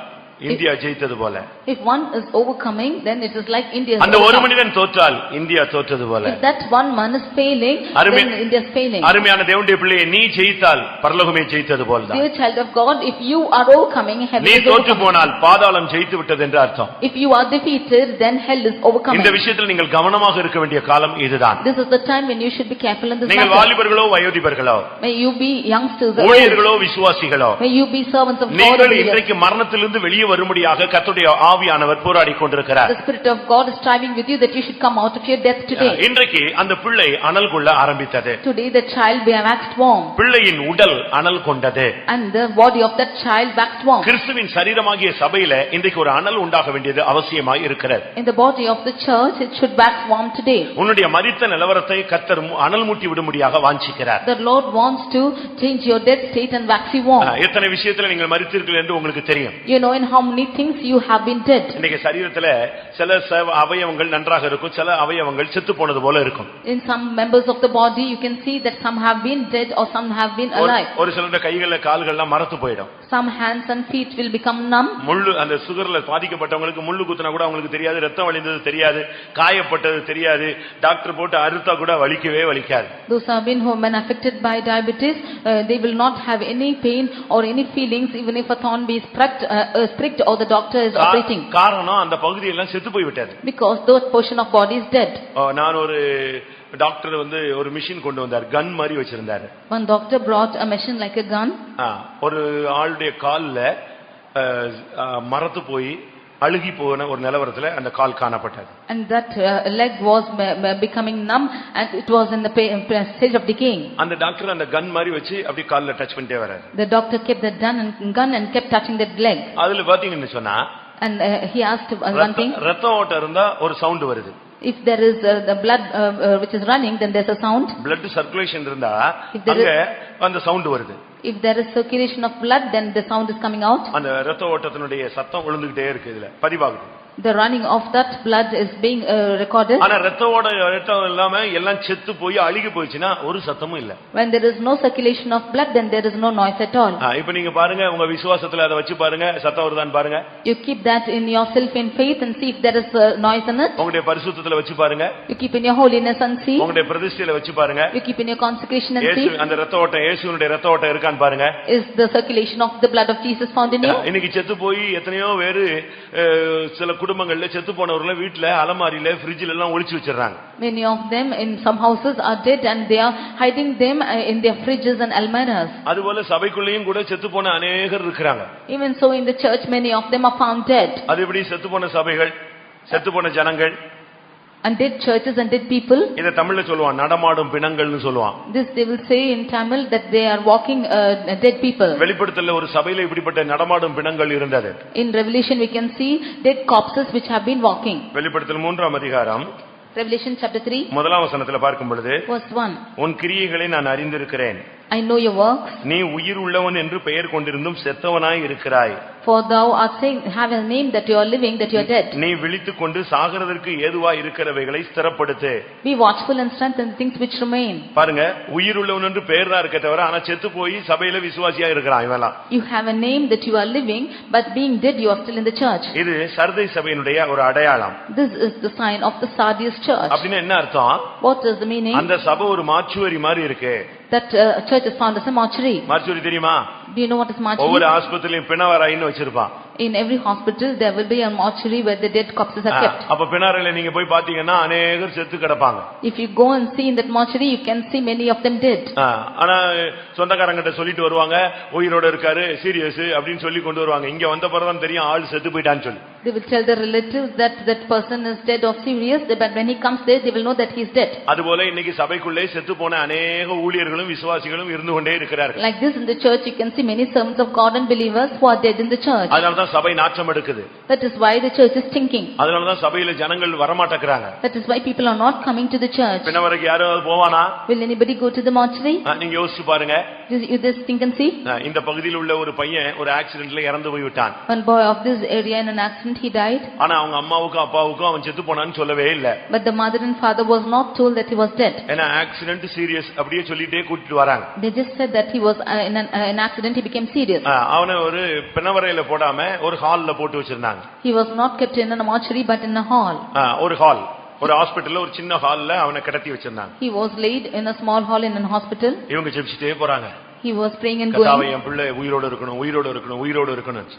Speaker 1: இந்தியா ஜெயித்தது போல.
Speaker 2: If one is overcoming, then it is like India.
Speaker 1: அந்த ஒரு மனிதன் தோற்றால் இந்தியா தோற்றது போல.
Speaker 2: If that one man is failing, then India is failing.
Speaker 1: அருமையான தேவனுடைய பிள்ளையே, நீ ஜெயித்தால் பரலோகமே ஜெயித்தது போலதான்.
Speaker 2: Dear child of God, if you are overcoming, heaven
Speaker 1: நீ
Speaker 2: is
Speaker 1: தோற்று
Speaker 2: overcoming.
Speaker 1: போனால் பாதாளம் ஜெயித்து விட்டது என்று அர்த்தம்.
Speaker 2: If you are defeated, then hell is overcoming.
Speaker 1: இந்த விஷயத்தில் நீங்கள் கவனமாக இருக்க வேண்டிய காலம் இதுதான்.
Speaker 2: This is the time when you should be careful in this
Speaker 1: நீங்கள்
Speaker 2: matter.
Speaker 1: வாலிபர்களோ வயோதிபர்களோ,
Speaker 2: May you be youngsters or
Speaker 1: ஊழியர்களோ விசுவாசிகளோ,
Speaker 2: may you be servants of God.
Speaker 1: நீங்கள் இன்றைக்கு மரணத்திலிருந்து வெளியே வரும்படியாக கர்த்தருடைய ஆவியானவர் போராடி கொண்டிருக்கிறார்.
Speaker 2: The Spirit of God is striving with you that you should come out of your death today.
Speaker 1: இன்றைக்கு அந்த பிள்ளை அனல் கொள்ள ஆரம்பித்தது.
Speaker 2: Today the child waxed warm.
Speaker 1: பிள்ளையின் உடல் அனல் கொண்டது.
Speaker 2: And the body of that child waxed warm.
Speaker 1: கிறிஸ்துவின் சரீரமாகிய சபையில இன்றைக்கு ஒரு அனல் உண்டாக வேண்டியது அவசியமாய் இருக்கிறது.
Speaker 2: In the body of the church, it should wax warm today.
Speaker 1: உன்னுடைய மரித்த நிலவரத்தை கர்த்தர் அனல் மூட்டி விடும்படியாக வாஞ்சிக்கிறார்.
Speaker 2: The Lord wants to change your death state and wax you warm.
Speaker 1: எத்தனை விஷயத்துல நீங்கள் மரித்தீர்கள் என்று உங்களுக்கு தெரியும்.
Speaker 2: You know in how many things you have been dead.
Speaker 1: இன்னைக்கு சரீரத்துல சில அவயவங்கள் நன்றாக இருக்கும், சில அவயவங்கள் செத்து போனது போல இருக்கும்.
Speaker 2: In some members of the body, you can see that some have been dead or some have been alive.
Speaker 1: ஒரு சிலருடைய கைகள கால்கள்லாம் மரத்து போயிடும்.
Speaker 2: Some hands and feet will become numb.
Speaker 1: முள்ளு அந்த சுகர்ல பாதிக்கப்பட்டவங்களுக்கு முள்ளு குத்துனா கூட அவங்களுக்கு தெரியாது, ரத்தம் வழிந்தது தெரியாது, காயப்பட்டது தெரியாது, டாக்டர் போட்டு அறுத்தா கூட வலிக்கவே வலிக்காது.
Speaker 2: Those have been who have been affected by diabetes, they will not have any pain or any feelings even if a thorn be pricked or the doctor is operating.
Speaker 1: காரணம் அந்த பகுதி எல்லாம் செத்து போய் விட்டது.
Speaker 2: Because that portion of body is dead.
Speaker 1: நான் ஒரு doctor ஒரு மிஷின் கொண்டு வந்தார், கன் மாதிரி வச்சிருந்தாரு.
Speaker 2: One doctor brought a machine like a gun.
Speaker 1: ஒரு ஆளுடைய கால்ல மரத்து போய் அழுகி போன ஒரு நிலவரத்துல அந்த கால் காணப்பட்டது.
Speaker 2: And that leg was becoming numb and it was in the stage of decaying.
Speaker 1: அந்த டாக்டர் அந்த கன் மாதிரி வச்சு அப்படி கால்ல டச் பண்ணிட்டே வராரு.
Speaker 2: The doctor kept that gun and kept touching that leg.
Speaker 1: அதுல பாத்தீங்கன்னு சொன்னா,
Speaker 2: and he asked one thing.
Speaker 1: ரத்தம் ஓட்டம் இருந்தா ஒரு சவுண்ட் வருது.
Speaker 2: If there is the blood which is running, then there's a sound.
Speaker 1: Blood circulation இருந்தா அங்க அந்த சவுண்ட் வருது.
Speaker 2: If there is circulation of blood, then the sound is coming out.
Speaker 1: அந்த ரத்த ஓட்டத்தினுடைய சத்தம் விழுந்துட்டே இருக்கு, இதுல பதிவாகுது.
Speaker 2: The running of that blood is being recorded.
Speaker 1: ஆனா ரத்தம் இல்லாம எல்லாம் செத்து போய் அழுகி போயிடுச்சுன்னா ஒரு சத்தமும் இல்ல.
Speaker 2: When there is no circulation of blood, then there is no noise at all.
Speaker 1: இப்போ நீங்க பாருங்க, உங்க விசுவாசத்துல அதை வச்சு பாருங்க, சத்தம் வருதான்னு பாருங்க.
Speaker 2: You keep that in yourself in faith and see if there is noise in it.
Speaker 1: உங்களுடைய பரிசுத்தத்துல வச்சு பாருங்க.
Speaker 2: You keep in your holiness and see.
Speaker 1: உங்களுடைய பிரதிஷ்டையில வச்சு பாருங்க.
Speaker 2: You keep in your consecration and see.
Speaker 1: அந்த ரத்த ஓட்டம், இயேசுவினுடைய ரத்த ஓட்டம் இருக்கான்னு பாருங்க.
Speaker 2: Is the circulation of the blood of Jesus found in you?
Speaker 1: இன்னைக்கு செத்து போய் எத்தனையோ பேரு சில குடும்பங்கள்ல செத்து போனவர்களை வீட்டுல அலமாரியில ஃப்ரிட்ஜ்ல எல்லாம் ஒளிச்சு வச்சிடறாங்க.
Speaker 2: Many of them in some houses are dead and they are hiding them in their fridges and almirahs.
Speaker 1: அதுபோல சபைக்குள்ளேயும் கூட செத்து போன அநேகர் இருக்காங்க.
Speaker 2: Even so in the church many of them are found dead.
Speaker 1: அது எப்படி செத்து போன சபைகள், செத்து போன ஜனங்கள்,
Speaker 2: and dead churches and dead people?
Speaker 1: இத தமிழ்ல சொல்லுவான், நடமாடும் பிணங்கள்னு சொல்லுவான்.
Speaker 2: This they will say in Tamil that they are walking dead people.
Speaker 1: வெளிப்படுத்தல்ல ஒரு சபையில இப்படிப்பட்ட நடமாடும் பிணங்கள் இருந்தது.
Speaker 2: In Revelation we can see dead corpses which have been walking.
Speaker 1: வெளிப்படுத்தல் 3ஆம் அதிகாரம்
Speaker 2: Revelation chapter 3
Speaker 1: முதலாம் வசனத்துல பார்க்கும் பொழுது,
Speaker 2: verse 1,
Speaker 1: உன் கிரியைகளை நான் அறிந்திருக்கிறேன்,
Speaker 2: I know your works.
Speaker 1: நீ உயிர் உள்ளவன் என்று பெயர் கொண்டிருந்தும் செத்தவனாய் இருக்கிறாய்.
Speaker 2: For thou art saying, have a name that you are living, that you are dead.
Speaker 1: நீ விழித்துக்கொண்டு சாகிறதற்கு ஏதுவாய் இருக்கிறவைகளை ஸ்திரப்படுத்து.
Speaker 2: Be watchful and strengthen things which remain.
Speaker 1: பாருங்க, உயிர் உள்ளவன் என்று பெயர் தான் இருக்க தவிர ஆனா செத்து போய் சபையில விசுவாசியா இருக்கிறான் இவெல்லாம்.
Speaker 2: You have a name that you are living, but being dead you are still in the church.
Speaker 1: இது சர்தை சபையினுடைய ஒரு அடையாளம்.
Speaker 2: This is the sign of the Sardis church.
Speaker 1: அப்படின்னா என்ன அர்த்தம்?
Speaker 2: What is the meaning?
Speaker 1: அந்த சபை ஒரு மாச்சுவரி மாதிரி இருக்கு.
Speaker 2: That church is found as a mortuary.
Speaker 1: மாச்சுவரி தெரியுமா?
Speaker 2: Do you know what is mortuary?
Speaker 1: ஒவ்வொரு ஆஸ்பத்திரியிலும் பிணவரைன்னு வச்சிருப்பான்.
Speaker 2: In every hospital there will be a mortuary where the dead corpses are kept.
Speaker 1: அப்ப பிணவரையில நீங்க போய் பாத்தீங்கன்னா அநேகர் செத்து கிடப்பாங்க.
Speaker 2: If you go and see in that mortuary you can see many of them dead.
Speaker 1: ஆனா சொந்தக்காரங்கிட்ட சொல்லிட்டு வருவாங்க, உயிரோட இருக்காரு, சீரியஸ் அப்படின்னு சொல்லி கொண்டு வருவாங்க. இங்க வந்த பிறகுதான் தெரியும் ஆள் செத்து போயிட்டான்னு சொல்லி.
Speaker 2: They will tell the relatives that that person is dead or serious, but when he comes there they will know that he is dead.
Speaker 1: அதுபோல இன்னைக்கு சபைக்குள்ளே செத்து போன அநேக ஊழியர்களும் விசுவாசிகளும் இருந்து கொண்டே இருக்கிறார்கள்.
Speaker 2: Like this in the church you can see many servants of God and believers who are dead in the church.
Speaker 1: அதனால தான் சபை நாற்றம் எடுக்குது.
Speaker 2: That is why the church is stinking.
Speaker 1: அதனால தான் சபையில ஜனங்கள் வர மாட்டேங்கறாங்க.
Speaker 2: That is why people are not coming to the church.
Speaker 1: பிணவரைக்கு யாராவது போவானா?
Speaker 2: Will anybody go to the mortuary?
Speaker 1: நீங்க யோசிச்சு பாருங்க.
Speaker 2: You just think and see.
Speaker 1: இந்த பகுதியில் உள்ள ஒரு பையன் ஒரு ஆக்சிடென்ட்ல இறந்து போய் விட்டான்.
Speaker 2: One boy of this area in an accident he died.
Speaker 1: ஆனா அவங்க அம்மாவுக்கும் அப்பாவுக்கும் அவன் செத்து போனான்னு சொல்லவே இல்ல.
Speaker 2: But the mother and father was not told that he was dead.
Speaker 1: ஏன்னா ஆக்சிடென்ட் சீரியஸ் அப்படியே சொல்லிட்டே கூட்டிட்டு வராங்க.
Speaker 2: They just said that he was in an accident he became serious.
Speaker 1: அவனை ஒரு பிணவரையில போடாம ஒரு ஹால்ல போட்டு வச்சிருந்தாங்க.
Speaker 2: He was not kept in a mortuary but in a hall.
Speaker 1: ஒரு ஹால், ஒரு ஹாஸ்பிடல்ல ஒரு சின்ன ஹால்ல அவனை கடத்தி வச்சிருந்தாங்க.
Speaker 2: He was laid in a small hall in a hospital.
Speaker 1: இவங்க ஜெபிச்சிட்டே போறாங்க.
Speaker 2: He was praying and going.
Speaker 1: கர்த்தாவே என் பிள்ளை உயிரோட இருக்கணும், உயிரோட இருக்கணும், உயிரோட இருக்கணும்.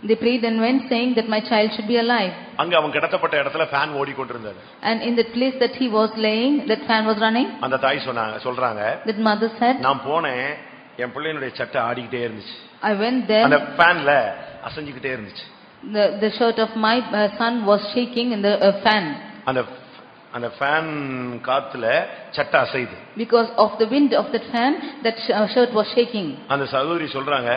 Speaker 2: They prayed and went saying that my child should be alive.
Speaker 1: அங்க அவன் கிடத்தப்பட்ட இடத்துல fan ஓடிக்கொண்டிருந்தது.
Speaker 2: And in that place that he was laying, that fan was running.
Speaker 1: அந்த தாய் சொல்றாங்க,
Speaker 2: that mother said,
Speaker 1: நான் போனேன், என் பிள்ளையினுடைய சட்டை ஆடிக்கிட்டே இருந்துச்சு.
Speaker 2: I went there.
Speaker 1: அந்த ஃபேன்ல அசைஞ்சிக்கிட்டே இருந்துச்சு.
Speaker 2: The shirt of my son was shaking in the fan.
Speaker 1: அந்த ஃபேன் காத்துல சட்டை அசைது.
Speaker 2: Because of the wind of that fan, that shirt was shaking.
Speaker 1: அந்த சகோதரி சொல்றாங்க,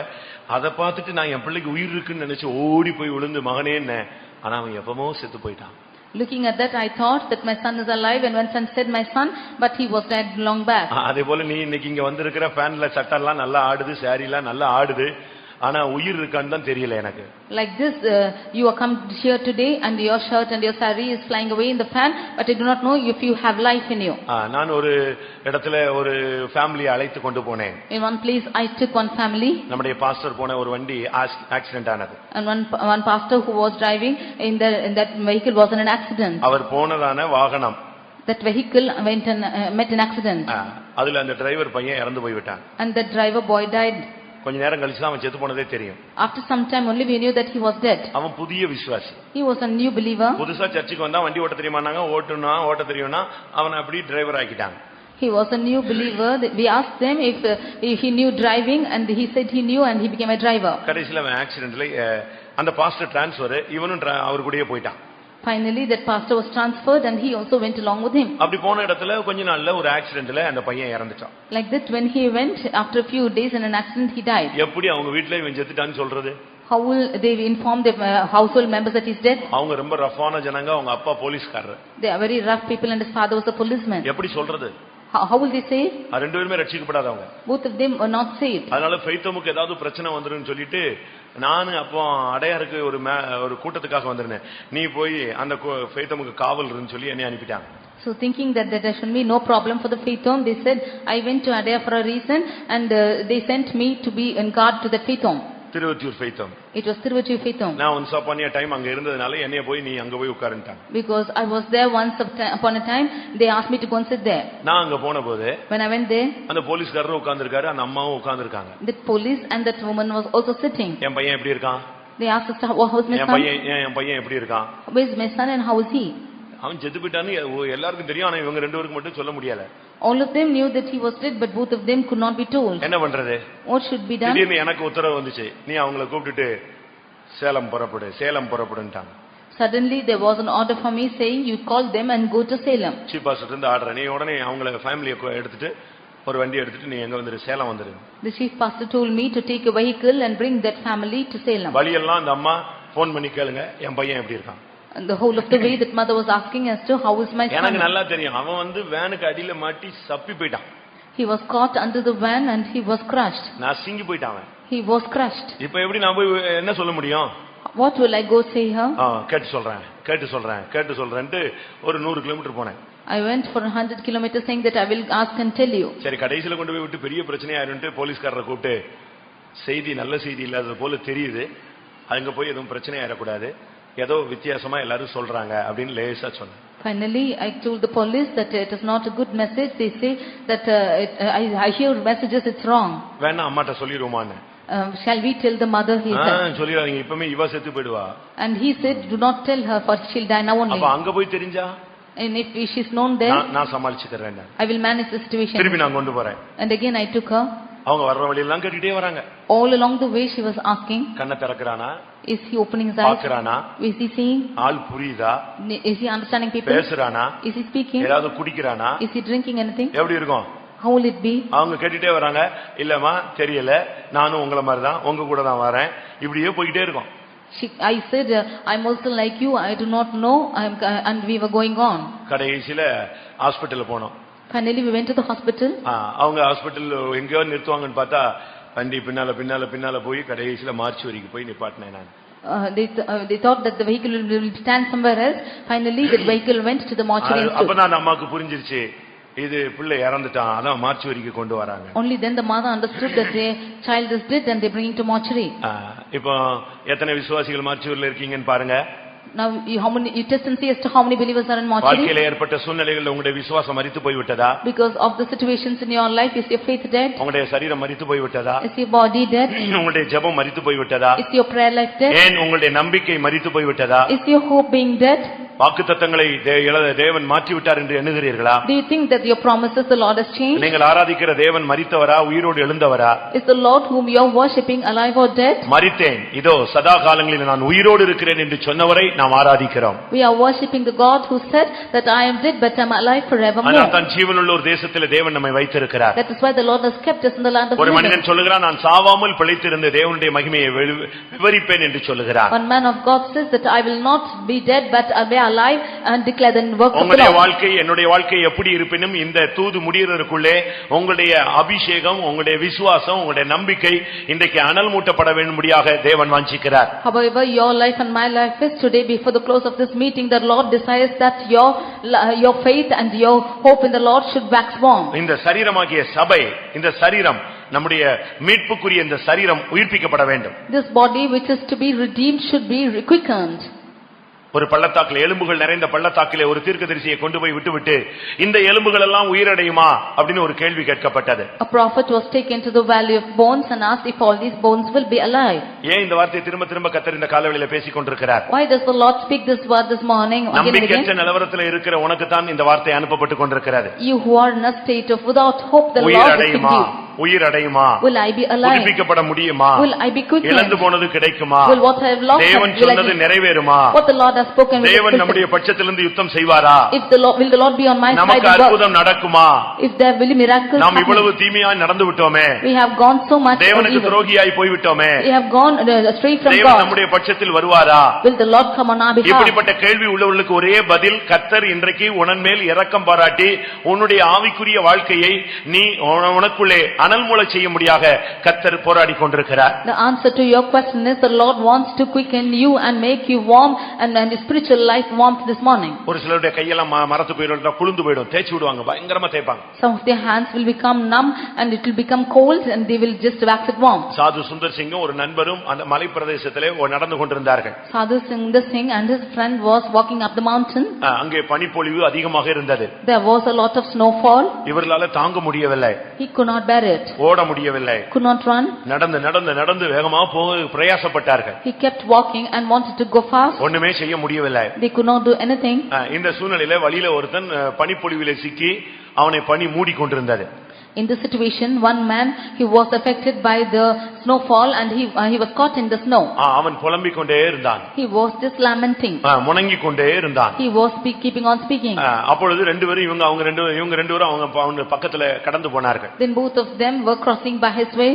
Speaker 1: அத பார்த்துட்டு நான் என் பிள்ளைக்கு உயிர் இருக்குன்னு நினைச்சு ஓடி போய் விழுந்து மகனேன்னு, ஆனா அவன் எப்பமோ செத்து போயிட்டான்.
Speaker 2: Looking at that I thought that my son is alive, and one son said my son, but he was dead long back.
Speaker 1: அதே போல நீ இன்னைக்கு இங்க வந்திருக்கிற ஃபேன்ல சட்டை எல்லாம் நல்லா ஆடுது, சாரிலாம் நல்லா ஆடுது, ஆனா உயிர் இருக்கான்னு தான் தெரியல எனக்கு.
Speaker 2: Like this you are come here today and your shirt and your saree is flying away in the fan, but I do not know if you have life in you.
Speaker 1: நான் ஒரு இடத்துல ஒரு ஃபேமிலியை அழைத்து கொண்டு போனேன்.
Speaker 2: In one place I took one family.
Speaker 1: நம்முடைய pastor போன ஒரு வண்டி ஆக்சிடென்ட் ஆனது.
Speaker 2: And one pastor who was driving in that vehicle was in an accident.
Speaker 1: அவர் போனதான வாகனம்,
Speaker 2: that vehicle went and met an accident.
Speaker 1: அதுல அந்த டிரைவர் பையன் இறந்து போய் விட்டான்.
Speaker 2: And the driver boy died.
Speaker 1: கொஞ்ச நேரம் கழிச்சு தான் அவன் செத்து போனதே தெரியும்.
Speaker 2: After some time only we knew that he was dead.
Speaker 1: அவன் புதிய விசுவாசி.
Speaker 2: He was a new believer.
Speaker 1: புதுசா சர்ச்சுக்கு வந்தா வண்டி ஓட்ட தெரியுமானாங்க, ஓட்ட தெரியும்னா அவனை அப்படி டிரைவர் ஆக்கிட்டாங்க.
Speaker 2: He was a new believer. We asked them if he knew driving, and he said he knew, and he became a driver.
Speaker 1: கடைசில அவன் ஆக்சிடென்ட்ல அந்த பாஸ்டர் டிரான்ஸ்ஃபர், இவனும் அவர் கூடயே போயிட்டான்.
Speaker 2: Finally that pastor was transferred and he also went along with him.
Speaker 1: அப்படி போன இடத்துல கொஞ்ச நாள்ல ஒரு ஆக்சிடென்ட்ல அந்த பையன் இறந்துட்டான்.
Speaker 2: Like that when he went, after a few days in an accident he died.
Speaker 1: எப்படி அவங்க வீட்ல இவன் செத்துட்டான்னு சொல்றது?
Speaker 2: How will they inform the household members that he's dead?
Speaker 1: அவங்க ரொம்ப ரஃபான ஜனங்க, அவங்க அப்பா போலீஸ்காரர்.
Speaker 2: They are very rough people and his father was a policeman.
Speaker 1: எப்படி சொல்றது?
Speaker 2: How will they save?
Speaker 1: ரெண்டு பேருமே ரட்சிக்கப்படாதவங்க.
Speaker 2: Both of them are not saved.
Speaker 1: அதனால ஃபெய்த்தோமுக்கு ஏதாவது பிரச்சனை வந்துருன்னு சொல்லிட்டு நான் அப்போ அடையாருக்கு ஒரு கூட்டத்துக்காக வந்திருந்தேன். நீ போய் அந்த ஃபெய்த்தோமுக்கு காவல் இருன்னு சொல்லி என்னை அனுப்பிட்டாங்க.
Speaker 2: So thinking that there should be no problem for the faith home, they said, I went to Adaya for a reason, and they sent me to be in guard to the faith home.
Speaker 1: Thiruvottiyur faith home.
Speaker 2: It was Tiruvachur faith home.
Speaker 1: நான் once upon a time அங்க இருந்ததனால என்னைய போய் நீ அங்க போய் உட்காருன்ட்டாங்க.
Speaker 2: Because I was there once upon a time, they asked me to go and sit there.
Speaker 1: நான் அங்க போனபோது
Speaker 2: When I went there,
Speaker 1: அந்த போலீஸ்காரரும் உட்கார்ந்திருக்காரு, அந்த அம்மாவும் உட்கார்ந்திருக்காங்க.
Speaker 2: the police and that woman was also sitting.
Speaker 1: என் பையன் எப்படி இருக்கான்?
Speaker 2: They asked us, how's my son?
Speaker 1: என் பையன் எப்படி இருக்கான்?
Speaker 2: Where is my son and how is he?
Speaker 1: அவன் செத்து போயிட்டான்னு எல்லாருக்கும் தெரியும், ஆனா இவங்க ரெண்டு பேருக்கு மட்டும் சொல்ல முடியல.
Speaker 2: All of them knew that he was dead, but both of them could not be told.
Speaker 1: என்ன பண்றது?
Speaker 2: What should be done?
Speaker 1: திடீர்னு எனக்கு உத்தரவு வந்துச்சு, நீ அவங்கள கூப்பிட்டுட்டு Salem புறப்படுன்ட்டாங்க.
Speaker 2: Suddenly there was an order for me saying, you call them and go to Salem.
Speaker 1: Chief pastor இருந்து ஆர்டர், நீ உடனே அவங்கள ஃபேமிலியை எடுத்துட்டு ஒரு வண்டி எடுத்துட்டு நீ எங்க வந்துரு, சேலம் வந்துரு.
Speaker 2: The chief pastor told me to take a vehicle and bring that family to Salem.
Speaker 1: வழியெல்லாம் அந்த அம்மா போன் பண்ணி கேளுங்க, என் பையன் எப்படி இருக்கான்.
Speaker 2: And the whole of the way that mother was asking as to how is my son.
Speaker 1: எனக்கு நல்லா தெரியும், அவன் வேனுக்கு அடியில மாட்டி சப்பி போயிட்டான்.
Speaker 2: He was caught under the van and he was crushed.
Speaker 1: நான் சிங்கி போயிட்டான்.
Speaker 2: He was crushed.
Speaker 1: இப்போ எப்படி நான் போய் என்ன சொல்ல முடியும்?
Speaker 2: What will I go say her?
Speaker 1: கேட்டு சொல்றேன்ட்டு ஒரு 100 கிலோமீட்டர் போனேன்.
Speaker 2: I went for 100 kilometers saying that I will ask and tell you.
Speaker 1: சரி, கடைசில கொண்டு போய் விட்டு பெரிய பிரச்சனை ஆயிரும்ட்டு போலீஸ்காரரை கூப்பிட்டு, செய்தி நல்ல செய்தி இல்லாதது போல தெரியுது, அங்க போய் எதுவும் பிரச்சனை ஆயிடக்கூடாது, ஏதோ வித்தியாசமா எல்லாரும் சொல்றாங்க அப்படின்னு லேசா சொன்னேன்.
Speaker 2: Finally, I told the police that it is not a good message. They say that I hear messages, it's wrong.
Speaker 1: வேணா அம்மாட்ட சொல்லிடுவோமான்னு.
Speaker 2: Shall we tell the mother? He said.
Speaker 1: சொல்லிடாதீங்க, இப்பமே இவ செத்து போயிடுவா.
Speaker 2: And he said, do not tell her, for she'll die now only.
Speaker 1: அப்ப அங்க போய் தெரிஞ்சா?
Speaker 2: And if she's known there,
Speaker 1: நான் சமாளிச்சுக்கறேன்.
Speaker 2: I will manage the situation.
Speaker 1: திருப்பி நான் கொண்டு போறேன்.
Speaker 2: And again I took her.
Speaker 1: அவங்க வர்ற வழியெல்லாம் கேட்டுட்டே வராங்க.
Speaker 2: All along the way she was asking,
Speaker 1: கண்ணை திறக்கறானா?
Speaker 2: Is he opening his eyes?
Speaker 1: பார்க்கறானா?
Speaker 2: Is he seeing?
Speaker 1: ஆள் புரியுதா?
Speaker 2: Is he understanding people?
Speaker 1: பேசுறானா?
Speaker 2: Is he speaking?
Speaker 1: ஏதாவது குடிக்கறானா?
Speaker 2: Is he drinking anything?
Speaker 1: எப்படி இருக்கும்?
Speaker 2: How will it be?
Speaker 1: அவங்க கேட்டுட்டே வராங்க, இல்லம்மா தெரியல, நானும் உங்கள மாதிரி தான், உங்க கூட தான் வரேன், இப்படியே போயிட்டே இருக்கும்.
Speaker 2: I said, I'm also like you, I do not know, and we were going on.
Speaker 1: கடைசில ஹாஸ்பிடல்ல போனோம்.
Speaker 2: Finally we went to the hospital.
Speaker 1: அவங்க ஹாஸ்பிடல் எங்கயோ நிறுத்துவாங்கன்னு பார்த்தா வண்டி பின்னால போய் கடைசில மார்ச் வரைக்கும் போய் நிப்பாட்டினேன் நான்.
Speaker 2: They thought that the vehicle will stand somewhere else. Finally the vehicle went to the mortuary.
Speaker 1: அப்பதான் அம்மாக்கு புரிஞ்சிருச்சு, இது பிள்ளை இறந்துட்டான், அதான் மார்ச் வரைக்கும் கொண்டு வராங்க.
Speaker 2: Only then the mother understood that their child is dead and they bring him to mortuary.
Speaker 1: இப்போ எத்தனை விசுவாசிகள் மார்ச்சுவரில இருக்கீங்கன்னு பாருங்க.
Speaker 2: Now you test and see as to how many believers are in mortuary.
Speaker 1: வாழ்க்கையில ஏற்பட்ட சூழ்நிலைகள்ல உங்களுடைய விசுவாசம் மரித்து போய் விட்டதா?
Speaker 2: Because of the situations in your life, is your faith dead?
Speaker 1: உங்களுடைய சரீரம் மரித்து போய் விட்டதா?
Speaker 2: Is your body dead?
Speaker 1: உங்களுடைய ஜெபம் மரித்து போய் விட்டதா?
Speaker 2: Is your prayer life dead?
Speaker 1: ஏன் உங்களுடைய நம்பிக்கை மரித்து போய் விட்டதா?
Speaker 2: Is your hope being dead?
Speaker 1: வாக்குத்தத்தங்களை தேவன் மாற்றி விட்டார் என்று எண்ணுகிறீர்களா?
Speaker 2: Do you think that your promises the Lord has changed?
Speaker 1: நீங்கள் ஆராதிக்கிற தேவன் மரித்தவரா, உயிரோடு எழுந்தவரா?
Speaker 2: Is the Lord whom you are worshipping alive or dead?
Speaker 1: மரித்தேன், இதோ சதா காலங்களில் நான் உயிரோடு இருக்கிறேன் என்று சொன்னவரை நாம் ஆராதிக்கிறோம்.
Speaker 2: We are worshipping the God who said that I am dead but I am alive forevermore.
Speaker 1: ஆனால் தான் ஜீவனுள்ள ஒரு தேசத்திலே தேவன் நம்மை வைத்திருக்கிறார்.
Speaker 2: That is why the Lord has kept us in the land of
Speaker 1: ஒரு
Speaker 2: living.
Speaker 1: மனிதன் சொல்லுகிறான், நான் சாவாமல் பிழைத்திருந்த தேவனுடைய மகிமையை விவரிப்பேன் என்று சொல்லுகிறார்.
Speaker 2: One man of God says that I will not be dead but I will be alive and declare the work of the
Speaker 1: உங்களுடைய
Speaker 2: Lord.
Speaker 1: வாழ்க்கை என்னுடைய வாழ்க்கை எப்படி இருப்பினும் இந்த தூது முடியறதுக்குள்ளே உங்களுடைய அபிஷேகம், உங்களுடைய விசுவாசம், உங்களுடைய நம்பிக்கை இன்றைக்கு அனல் மூட்டப்பட வேண்டும்படியாக தேவன் வாஞ்சிக்கிறார்.
Speaker 2: However, your life and my life is today, before the close of this meeting, the Lord desires that your faith and your hope in the Lord should wax warm.
Speaker 1: இந்த சரீரமாகிய சபை, இந்த சரீரம் நம்முடைய மீட்புக்குரிய இந்த சரீரம் உயிர்ப்பிக்கப்பட வேண்டும்.
Speaker 2: This body which is to be redeemed should be quickened.
Speaker 1: ஒரு பள்ளத்தாக்கிலே, எலும்புகள் நிறைந்த பள்ளத்தாக்கிலே ஒரு தீர்க்கதரிசியை கொண்டு போய் விட்டுவிட்டு இந்த எலும்புகள் எல்லாம் உயிரடையுமா அப்படின்னு ஒரு கேள்வி கேட்கப்பட்டது.
Speaker 2: A prophet was taken to the valley of bones and asked if all these bones will be alive.
Speaker 1: ஏன் இந்த வார்த்தையை திரும்ப திரும்ப கர்த்தர் இந்த காலவெளியில பேசிக் கொண்டிருக்கிறார்?
Speaker 2: Why does the Lord speak this word this morning again and again?
Speaker 1: நம்பிக்கையற்ற நிலவரத்தில் இருக்கிற உனக்கு தான் இந்த வார்த்தை அனுப்பப்பட்டு கொண்டிருக்கிறது.
Speaker 2: You who are in a state of without hope, the Lord is speaking to you.
Speaker 1: உயிர் அடையுமா,
Speaker 2: Will I be alive?
Speaker 1: புதுப்பிக்கப்பட முடியுமா,
Speaker 2: Will I be quickened?
Speaker 1: இழந்து போனது கிடைக்குமா,
Speaker 2: Will what I have lost
Speaker 1: தேவன்
Speaker 2: will I
Speaker 1: சொன்னது
Speaker 2: get?
Speaker 1: நிறைவேறுமா,
Speaker 2: What the Lord has spoken will
Speaker 1: தேவன்
Speaker 2: be
Speaker 1: நம்முடைய
Speaker 2: fulfilled.
Speaker 1: பட்சத்திலிருந்து யுத்தம் செய்வாரா,
Speaker 2: Will the Lord be on my side?
Speaker 1: நமக்கு
Speaker 2: and work?
Speaker 1: அற்புதம் நடக்குமா,
Speaker 2: If there will be miracles
Speaker 1: நாம்
Speaker 2: happen.
Speaker 1: இவ்வளவு தீமையாய் நடந்து விட்டோமே,
Speaker 2: We have gone so much
Speaker 1: தேவனுக்கு
Speaker 2: evil.
Speaker 1: துரோகியாய் போய்விட்டோமே,
Speaker 2: We have gone astray from
Speaker 1: தேவன்
Speaker 2: God.
Speaker 1: நம்முடைய பட்சத்தில் வருவாரா?
Speaker 2: Will the Lord come on our behalf?
Speaker 1: இப்படிப்பட்ட கேள்வி உள்ளவர்களுக்கு ஒரே பதில், கர்த்தர் இன்றைக்கு உன் மேல் இரக்கம் பாராட்டி உன்னுடைய ஆவிக்குரிய வாழ்க்கையை நீ உனக்குள்ளே அனல் மூளச் செய்ய முடியாக கர்த்தர் போராடி கொண்டிருக்கிறார்.
Speaker 2: The answer to your question is the Lord wants to quicken you and make you warm and the spiritual life warmth this morning.
Speaker 1: ஒரு சிலருடைய கையெல்லாம் மரத்து போயிடும், குளிர்ந்து போயிடும், தேய்ச்சி விடுவாங்க, பயங்கரமா தேய்ப்பாங்க.
Speaker 2: Some of their hands will become numb and it will become cold and they will just wax it warm.
Speaker 1: சாது சுந்தர் சிங்கும் ஒரு நண்பரும் அந்த மலை பிரதேசத்திலே நடந்து கொண்டிருந்தார்கள்.
Speaker 2: Sadhu Singh and his friend was walking up the mountain.
Speaker 1: அங்கே பனிப்பொழிவு அதிகமாக இருந்தது.
Speaker 2: There was a lot of snowfall.
Speaker 1: இவர்களால தாங்க முடியவில்லை.
Speaker 2: He could not bear it.
Speaker 1: ஓட முடியவில்லை.
Speaker 2: Could not run.
Speaker 1: நடந்து நடந்து நடந்து வேகமாக போக பிரயாசப்பட்டார்கள்.
Speaker 2: He kept walking and wanted to go fast.
Speaker 1: ஒண்ணுமே செய்ய முடியவில்லை.
Speaker 2: They could not do anything.
Speaker 1: இந்த சூழ்நிலையில வழியில ஒருத்தன் பனிப்பொழிவிலே சிக்கி அவனை பனி மூடி கொண்டிருந்தது.
Speaker 2: In this situation, one man, he was affected by the snowfall and he was caught in the snow.
Speaker 1: அவன் புலம்பிக் கொண்டே இருந்தான்.
Speaker 2: He was just lamenting.
Speaker 1: முணங்கிக் கொண்டே இருந்தான்.
Speaker 2: He was keeping on speaking.
Speaker 1: அப்பொழுது ரெண்டு பேரும் இவங்க ரெண்டு பேரும் அவங்க பக்கத்துல கடந்து போனார்கள்.
Speaker 2: Then both of them were crossing by his way.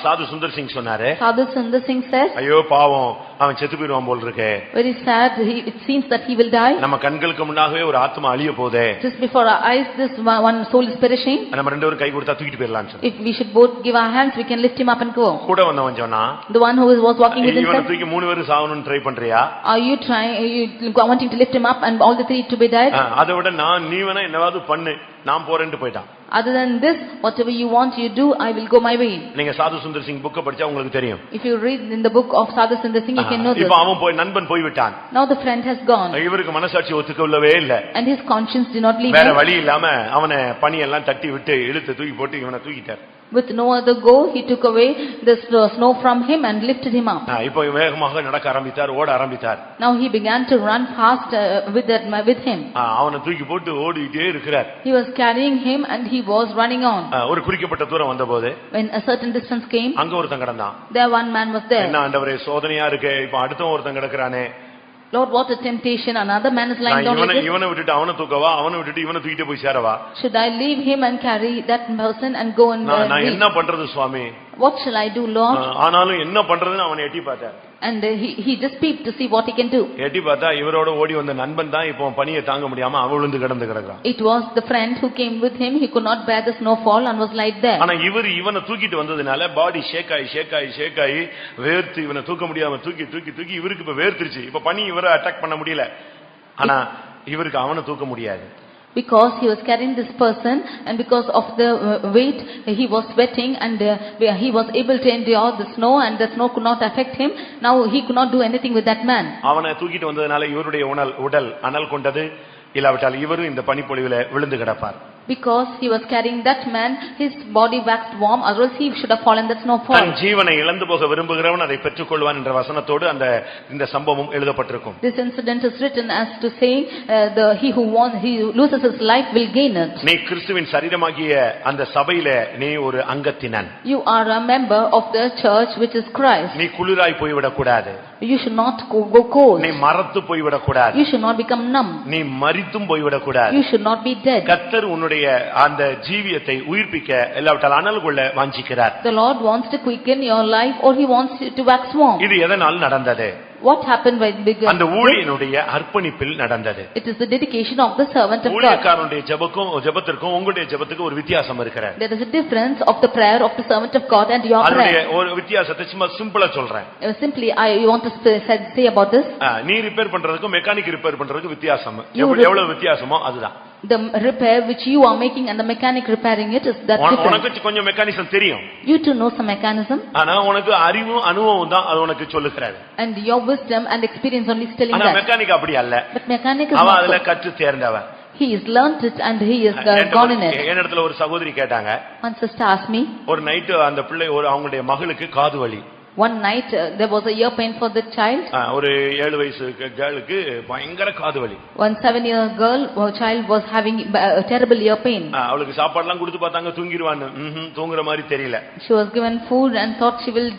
Speaker 1: சாது சுந்தர் சிங் சொன்னாரு,
Speaker 2: Sadhu Sundar Singh said,
Speaker 1: ஐயோ பாவம், அவன் செத்து போயிடுவான் போல் இருக்கே.
Speaker 2: Very sad, it seems that he will die.
Speaker 1: நம்ம கண்களுக்கு முன்னாகவே ஒரு ஆத்மா அழிய போதே.
Speaker 2: Just before our eyes, this one soul is perishing.
Speaker 1: நம்ம ரெண்டு பேரும் கை கொடுத்தா தூக்கிட்டு போயிடலாம்.
Speaker 2: If we should both give our hands, we can lift him up and go.
Speaker 1: கூட வந்தவன் சொன்னா,
Speaker 2: The one who was walking with him
Speaker 1: இவனை
Speaker 2: said,
Speaker 1: தூக்கி மூணு பேரும் சாவணும்னு ட்ரை பண்றியா?
Speaker 2: Are you wanting to lift him up and all the three to be dead?
Speaker 1: அதை விட நீ வேணா என்னவாவது பண்ணு, நான் போறேன்னு போயிட்டான்.
Speaker 2: Other than this, whatever you want you do, I will go my way.
Speaker 1: நீங்க சாது சுந்தர் சிங் புக்க படிச்சா உங்களுக்கு தெரியும்.
Speaker 2: If you read in the book of Sadhu Sundar Singh, you can know this.
Speaker 1: இப்ப அவன் நண்பன் போய் விட்டான்.
Speaker 2: Now the friend has gone.
Speaker 1: இவருக்கு மனசாட்சி ஒத்துக்கவே இல்ல.
Speaker 2: And his conscience did not leave
Speaker 1: வேற
Speaker 2: him.
Speaker 1: வழி இல்லாம அவனை பனியெல்லாம் தட்டி விட்டு இழுத்து தூக்கி போட்டு இவனை தூக்கிட்டார்.
Speaker 2: With no other go, he took away the snow from him and lifted him up.
Speaker 1: இப்போ வேகமாக நடக்க ஆரம்பித்தார், ஓட ஆரம்பித்தார்.
Speaker 2: Now he began to run fast with him.
Speaker 1: அவனை தூக்கி போட்டு ஓடிட்டே இருக்கிறார்.
Speaker 2: He was carrying him and he was running on.
Speaker 1: ஒரு குறிக்கப்பட்ட தூரம் வந்தபோது,
Speaker 2: When a certain distance came,
Speaker 1: அங்க ஒருத்தன் கிடந்தான்.
Speaker 2: there one man was there.
Speaker 1: என்ன ஆண்டவரே சோதனையா இருக்கு, இப்ப அடுத்தவன் ஒருத்தன் கிடக்குறானே.
Speaker 2: Lord, what a temptation, another man is lying down like this.
Speaker 1: இவனை விட்டுட்டு அவனை தூக்கவா, அவனை விட்டுட்டு இவனை தூக்கிட்டு போய் சேரவா?
Speaker 2: Should I leave him and carry that person and go and
Speaker 1: நான் என்ன பண்றது சுவாமி?
Speaker 2: What shall I do, Lord?
Speaker 1: ஆனாலும் என்ன பண்றதுன்னு அவனை எட்டி பார்த்தார்.
Speaker 2: And he just peeped to see what he can do.
Speaker 1: எட்டி பார்த்தா இவரோட ஓடி வந்த நண்பன் தான் இப்போ பனியை தாங்க முடியாம விழுந்து கிடந்து கிடக்குறான்.
Speaker 2: It was the friend who came with him. He could not bear the snowfall and was like there.
Speaker 1: ஆனா இவனை தூக்கிட்டு வந்ததுனால பாடி ஷேக் ஆகி வேர்த்து இவனை தூக்க முடியாம தூக்கி இவருக்கு இப்ப வேர்த்துருச்சு. இப்ப பனி இவரை அட்டாக் பண்ண முடியல. ஆனா இவருக்கு அவனை தூக்க முடியாது.
Speaker 2: Because he was carrying this person and because of the weight he was sweating and he was able to endure the snow and the snow could not affect him. Now he could not do anything with that man.
Speaker 1: அவனை தூக்கிட்டு வந்ததனால இவருடைய உடல் அனல் கொண்டது. இல்லாவிட்டால் இவரும் இந்த பனிப்பொழிவில விழுந்து கிடப்பார்.
Speaker 2: Because he was carrying that man, his body waxed warm, otherwise he should have fallen that snowfall.
Speaker 1: தன் ஜீவனை இழந்து போக விரும்புகிறவன் அதை பெற்றுக்கொள்வான் என்ற வசனத்தோடு இந்த சம்பவம் எழுதப்பட்டிருக்கும்.
Speaker 2: This incident is written as to say he who loses his life will gain it.
Speaker 1: நீ கிறிஸ்துவின் சரீரமாகிய அந்த சபையிலே நீ ஒரு அங்கத்தினன்.
Speaker 2: You are a member of the church which is Christ.
Speaker 1: நீ குளிராய் போய்விடக் கூடாது.
Speaker 2: You should not go cold.
Speaker 1: நீ மரத்து போய்விடக் கூடாது.
Speaker 2: You should not become numb.
Speaker 1: நீ மரித்தும் போய்விடக் கூடாது.
Speaker 2: You should not be dead.
Speaker 1: கர்த்தர் உன்னுடைய அந்த ஜீவியத்தை உயிர்ப்பிக்க இல்லாவிட்டால் அனல் கொள்ள வாஞ்சிக்கிறார்.
Speaker 2: The Lord wants to quicken your life or he wants you to wax warm.
Speaker 1: இது எதனால் நடந்தது?
Speaker 2: What happened by the
Speaker 1: அந்த ஊழியனுடைய அர்ப்பணிப்பில் நடந்தது.
Speaker 2: It is the dedication of the servant of God.
Speaker 1: ஊழியக்காரனுடைய ஜெபத்துக்கும் உங்களுடைய ஜெபத்துக்கும் ஒரு வித்தியாசம் இருக்கிறது.
Speaker 2: There is a difference of the prayer of the servant of God and your prayer.
Speaker 1: ஒரு வித்தியாசத்தை சும்மா சிம்பிளா சொல்றேன்.
Speaker 2: Simply I want to say about this.
Speaker 1: நீ ரிப்பேர் பண்றதுக்கும் மெக்கானிக் ரிப்பேர் பண்றதுக்கும் வித்தியாசம். எவ்வளவு வித்தியாசமோ அதுதான்.
Speaker 2: The repair which you are making and the mechanic repairing it is that different.
Speaker 1: உனக்கு கொஞ்சம் மெக்கானிசம் தெரியும்.
Speaker 2: You too know some mechanism.
Speaker 1: ஆனா உனக்கு அறிவும் அனுபவம் தான் அது உனக்கு சொல்லுகிறது.
Speaker 2: And your wisdom and experience only is telling that.
Speaker 1: ஆனா மெக்கானிக் அப்படி அல்ல.
Speaker 2: But mechanic is
Speaker 1: அவன் அதுல கற்று தேர்ந்தவன்.
Speaker 2: He is learnt it and he is gone in it.
Speaker 1: என் இடத்துல ஒரு சகோதரி கேட்டாங்க.
Speaker 2: One sister asked me.
Speaker 1: ஒரு நைட் அந்த பிள்ளை அவங்களுடைய மகளுக்கு காது வலி.
Speaker 2: One night there was a ear pain for the child.
Speaker 1: ஒரு 7 வயசு கேர்ளுக்கு பயங்கர காது வலி.
Speaker 2: One 7-year girl or child was having a terrible ear pain.
Speaker 1: அவளுக்கு சாப்பாடுலாம் கொடுத்து பார்த்தாங்க தூங்கிடுவான்னு. தூங்குற மாதிரி தெரியல.
Speaker 2: She was given food and thought she will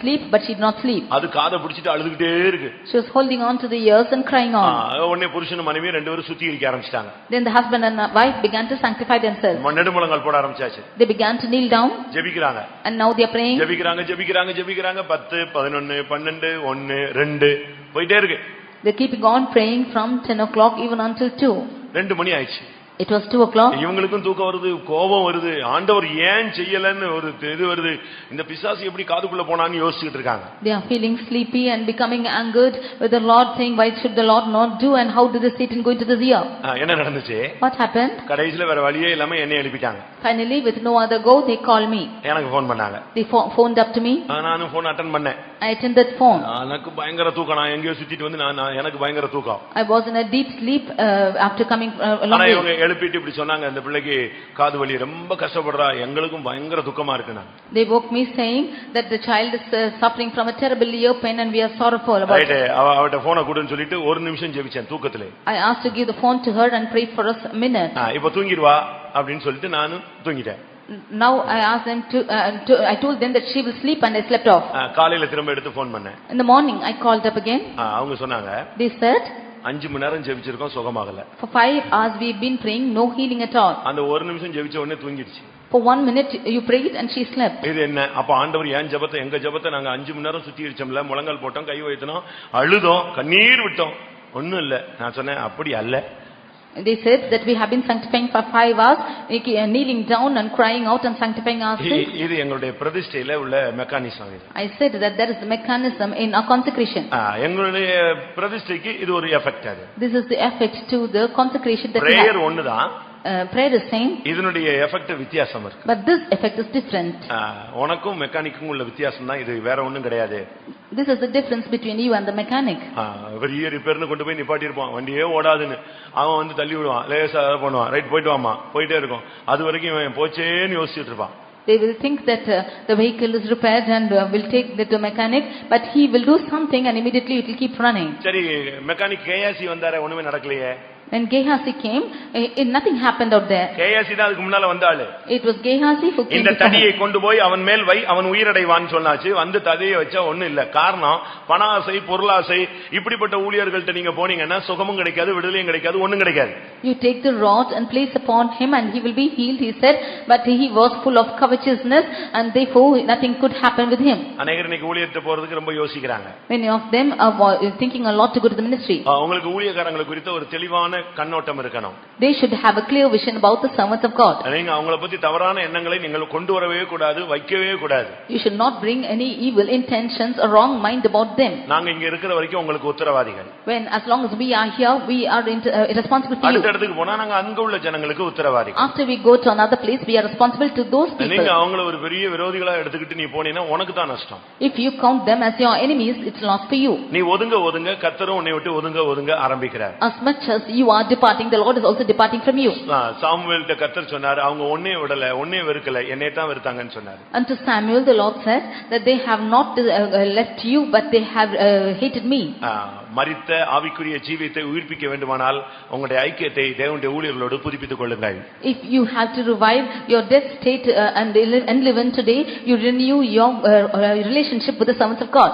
Speaker 2: sleep, but she did not sleep.
Speaker 1: அது காதை பிடிச்சிட்டு அழுதுகிட்டே இருக்கு.
Speaker 2: She was holding on to the ears and crying on.
Speaker 1: உடனே புருஷனும் மனைவி ரெண்டு பேரும் சுத்திகரிக்க ஆரம்பிச்சிட்டாங்க.
Speaker 2: Then the husband and wife began to sanctify themselves.
Speaker 1: நெடுமுழங்கால் போட ஆரம்பிச்சாச்சு.
Speaker 2: They began to kneel down.
Speaker 1: ஜெபிக்கறாங்க.
Speaker 2: And now they are praying.
Speaker 1: ஜெபிக்கறாங்க 10 11 12 1 2 போயிட்டே இருக்கு.
Speaker 2: They keeping on praying from 10 o'clock even until 2.
Speaker 1: 2 மணி ஆயிடுச்சு.
Speaker 2: It was 2 o'clock.
Speaker 1: இவங்களுக்கும் தூக்கம் வருது, கோபம் வருது, ஆண்டவர் ஏன் செய்யலன்னு ஒரு இது வருது. இந்த பிசாசு எப்படி காதுக்குள்ள போனான்னு யோசிச்சுட்டு இருக்காங்க.
Speaker 2: They are feeling sleepy and becoming angered with the Lord, saying, why should the Lord not do, and how did the Satan go into this ear?
Speaker 1: என்ன நடந்துச்சு?
Speaker 2: What happened?
Speaker 1: கடைசில வேற வழியே இல்லாம என்னை எழுப்பிட்டாங்க.
Speaker 2: Finally, with no other go, they called me.
Speaker 1: எனக்கு phone பண்ணாங்க.
Speaker 2: They phoned up to me.
Speaker 1: நானும் ஃபோன் அட்டெண்ட் பண்ணேன்.
Speaker 2: I attended phone.
Speaker 1: எனக்கு பயங்கர தூக்கம். நான் எங்கேயோ சுத்திட்டு வந்து எனக்கு பயங்கர தூக்கம்.
Speaker 2: I was in a deep sleep after coming a long
Speaker 1: way.
Speaker 2: way.
Speaker 1: இவங்க எழுப்பிட்டு இப்படி சொன்னாங்க, இந்த பிள்ளைக்கு காது வலி ரொம்ப கஷ்டப்படுறா, எங்களுக்கும் பயங்கர துக்கமா இருக்குனா.
Speaker 2: They woke me saying that the child is suffering from a terrible ear pain and we are sorrowful about it.
Speaker 1: அவட்ட போனை கொடுன்னு சொல்லிட்டு ஒரு நிமிஷம் ஜெபிச்சேன் தூக்கத்திலே.
Speaker 2: I asked to give the phone to her and pray for us a minute.
Speaker 1: இப்போ தூங்கிடுவா அப்படினு சொல்லிட்டு நானும் தூங்கிட்டேன்.
Speaker 2: Now I asked them I told them that she will sleep and I slept off.
Speaker 1: காலையில திரும்ப எடுத்து ஃபோன் பண்ணேன்.
Speaker 2: In the morning I called up again.
Speaker 1: அவங்க சொன்னாங்க,
Speaker 2: they said
Speaker 1: 5 மணி நேரம் ஜெபிச்சிருக்கோம், சுகமாகல.
Speaker 2: For 5 hours we've been praying, no healing at all.
Speaker 1: அந்த ஒரு நிமிஷம் ஜெபிச்ச உடனே தூங்கிடுச்சு.
Speaker 2: For 1 minute you prayed and she slept.
Speaker 1: இது என்ன? அப்ப ஆண்டவர் ஏன் ஜெபத்தை எங்க ஜெபத்தை நாங்க 5 மணி நேரம் சுத்தி இருச்சோம்ல, முழங்கால் போட்டோம், கை வைத்தோம், அழுதோம், கண்ணீர் விட்டோம், ஒண்ணும் இல்ல. நான் சொன்னேன் அப்படி அல்ல.
Speaker 2: They said that we have been sanctifying for 5 hours, kneeling down and crying out and sanctifying our sins.
Speaker 1: இது எங்களுடைய பிரதிஷ்டையில உள்ள மெக்கானிசம் இது.
Speaker 2: I said that there is the mechanism in our consecration.
Speaker 1: எங்களுடைய பிரதிஷ்டைக்கு இது ஒரு எஃபெக்ட் அது.
Speaker 2: This is the effect to the consecration that we have.
Speaker 1: prayer ஒண்ணுதான்.
Speaker 2: Prayer is same.
Speaker 1: இதனுடைய எஃபெக்ட் வித்தியாசம் இருக்கு.
Speaker 2: But this effect is different.
Speaker 1: உனக்கும் மெக்கானிக்கும் உள்ள வித்தியாசம் தான் இது, வேற ஒண்ணும் கிடையாது.
Speaker 2: This is the difference between you and the mechanic.
Speaker 1: பெரிய ரிப்பேர்னு கொண்டு போய் நிப்பாட்டி இருப்பான், வண்டியே ஓடாதுன்னு அவன் வந்து தள்ளி விடுவான், லேசா பண்ணுவான், ரைட் போயிட்டு வாமா, போயிட்டே இருக்கும். அது வரைக்கும் இவன் போச்சேன்னு யோசிச்சுட்டு இருப்பான்.
Speaker 2: They will think that the vehicle is repaired and will take that to mechanic, but he will do something and immediately it will keep running.
Speaker 1: சரி, மெக்கானிக் கேயாசி வந்தாரே, ஒண்ணுமே நடக்கலையே.
Speaker 2: When Gehazi came, nothing happened out there.
Speaker 1: Gehazi தான் அதுக்கு முன்னால வந்தாளே.
Speaker 2: It was Gehazi who came.
Speaker 1: இந்த தடியை கொண்டு போய் அவன் மேல் வை, அவன் உயிரடைவான்னு சொன்னாச்சு. வந்து தடியை வச்சா ஒண்ணும் இல்ல. காரணம் பணாசை, பொருளாசை. இப்படிப்பட்ட ஊழியர்கள்ட்ட நீங்க போனீங்கன்னா சுகமும் கிடைக்காது, விடுதலையும் கிடைக்காது, ஒண்ணும் கிடைக்காது.
Speaker 2: You take the rod and place upon him and he will be healed, he said, but he was full of covetousness and therefore nothing could happen with him.
Speaker 1: அநேகர் இன்னைக்கு ஊழியத்தை போறதுக்கு ரொம்ப யோசிக்கிறாங்க.
Speaker 2: Many of them are thinking a lot to go to the ministry.
Speaker 1: உங்களுக்கு ஊழியக்காரங்களை குறித்த ஒரு தெளிவான கண்ணோட்டம் இருக்கணும்.
Speaker 2: They should have a clear vision about the servants of God.
Speaker 1: நீங்க அவங்கள பத்தி தவறான எண்ணங்களை நீங்கள் கொண்டு வரவே கூடாது, வைக்கவே கூடாது.
Speaker 2: You should not bring any evil intentions or wrong mind about them.
Speaker 1: நாங்க இங்க இருக்கிற வரைக்கும் உங்களுக்கு உத்தரவாதிகள்.
Speaker 2: When as long as we are here, we are responsible to you.
Speaker 1: அடுத்த இடத்துக்கு போனா நாங்க அங்க உள்ள ஜனங்களுக்கு உத்தரவாதிகள்.
Speaker 2: After we go to another place, we are responsible to those people.
Speaker 1: நீங்க அவங்கள ஒரு பெரிய விரோதிகளா எடுத்துக்கிட்டு நீ போனீனா உனக்கு தான் நஷ்டம்.
Speaker 2: If you count them as your enemies, it's loss for you.
Speaker 1: நீ ஒதுங்க கர்த்தரும் உன்னை விட்டு ஒதுங்க ஆரம்பிக்கிறார்.
Speaker 2: As much as you are departing, the Lord is also departing from you.
Speaker 1: சாமுவேல்ட்ட கர்த்தர் சொன்னார், அவங்க ஒண்ணே விடல, ஒண்ணே வெறுக்கல, என்னைய தான் வெறுத்தாங்கன்னு சொன்னார்.
Speaker 2: Unto Samuel the Lord said that they have not left you, but they have hated me.
Speaker 1: மரித்த ஆவிக்குரிய ஜீவியத்தை உயிர்ப்பிக்க வேண்டுமானால் உங்களுடைய ஐக்கியத்தை தேவனுடைய ஊழியர்களோடு புதுப்பித்துக் கொள்ளுங்கள்.
Speaker 2: If you have to revive your dead state and live in today, you renew your relationship with the servants of God.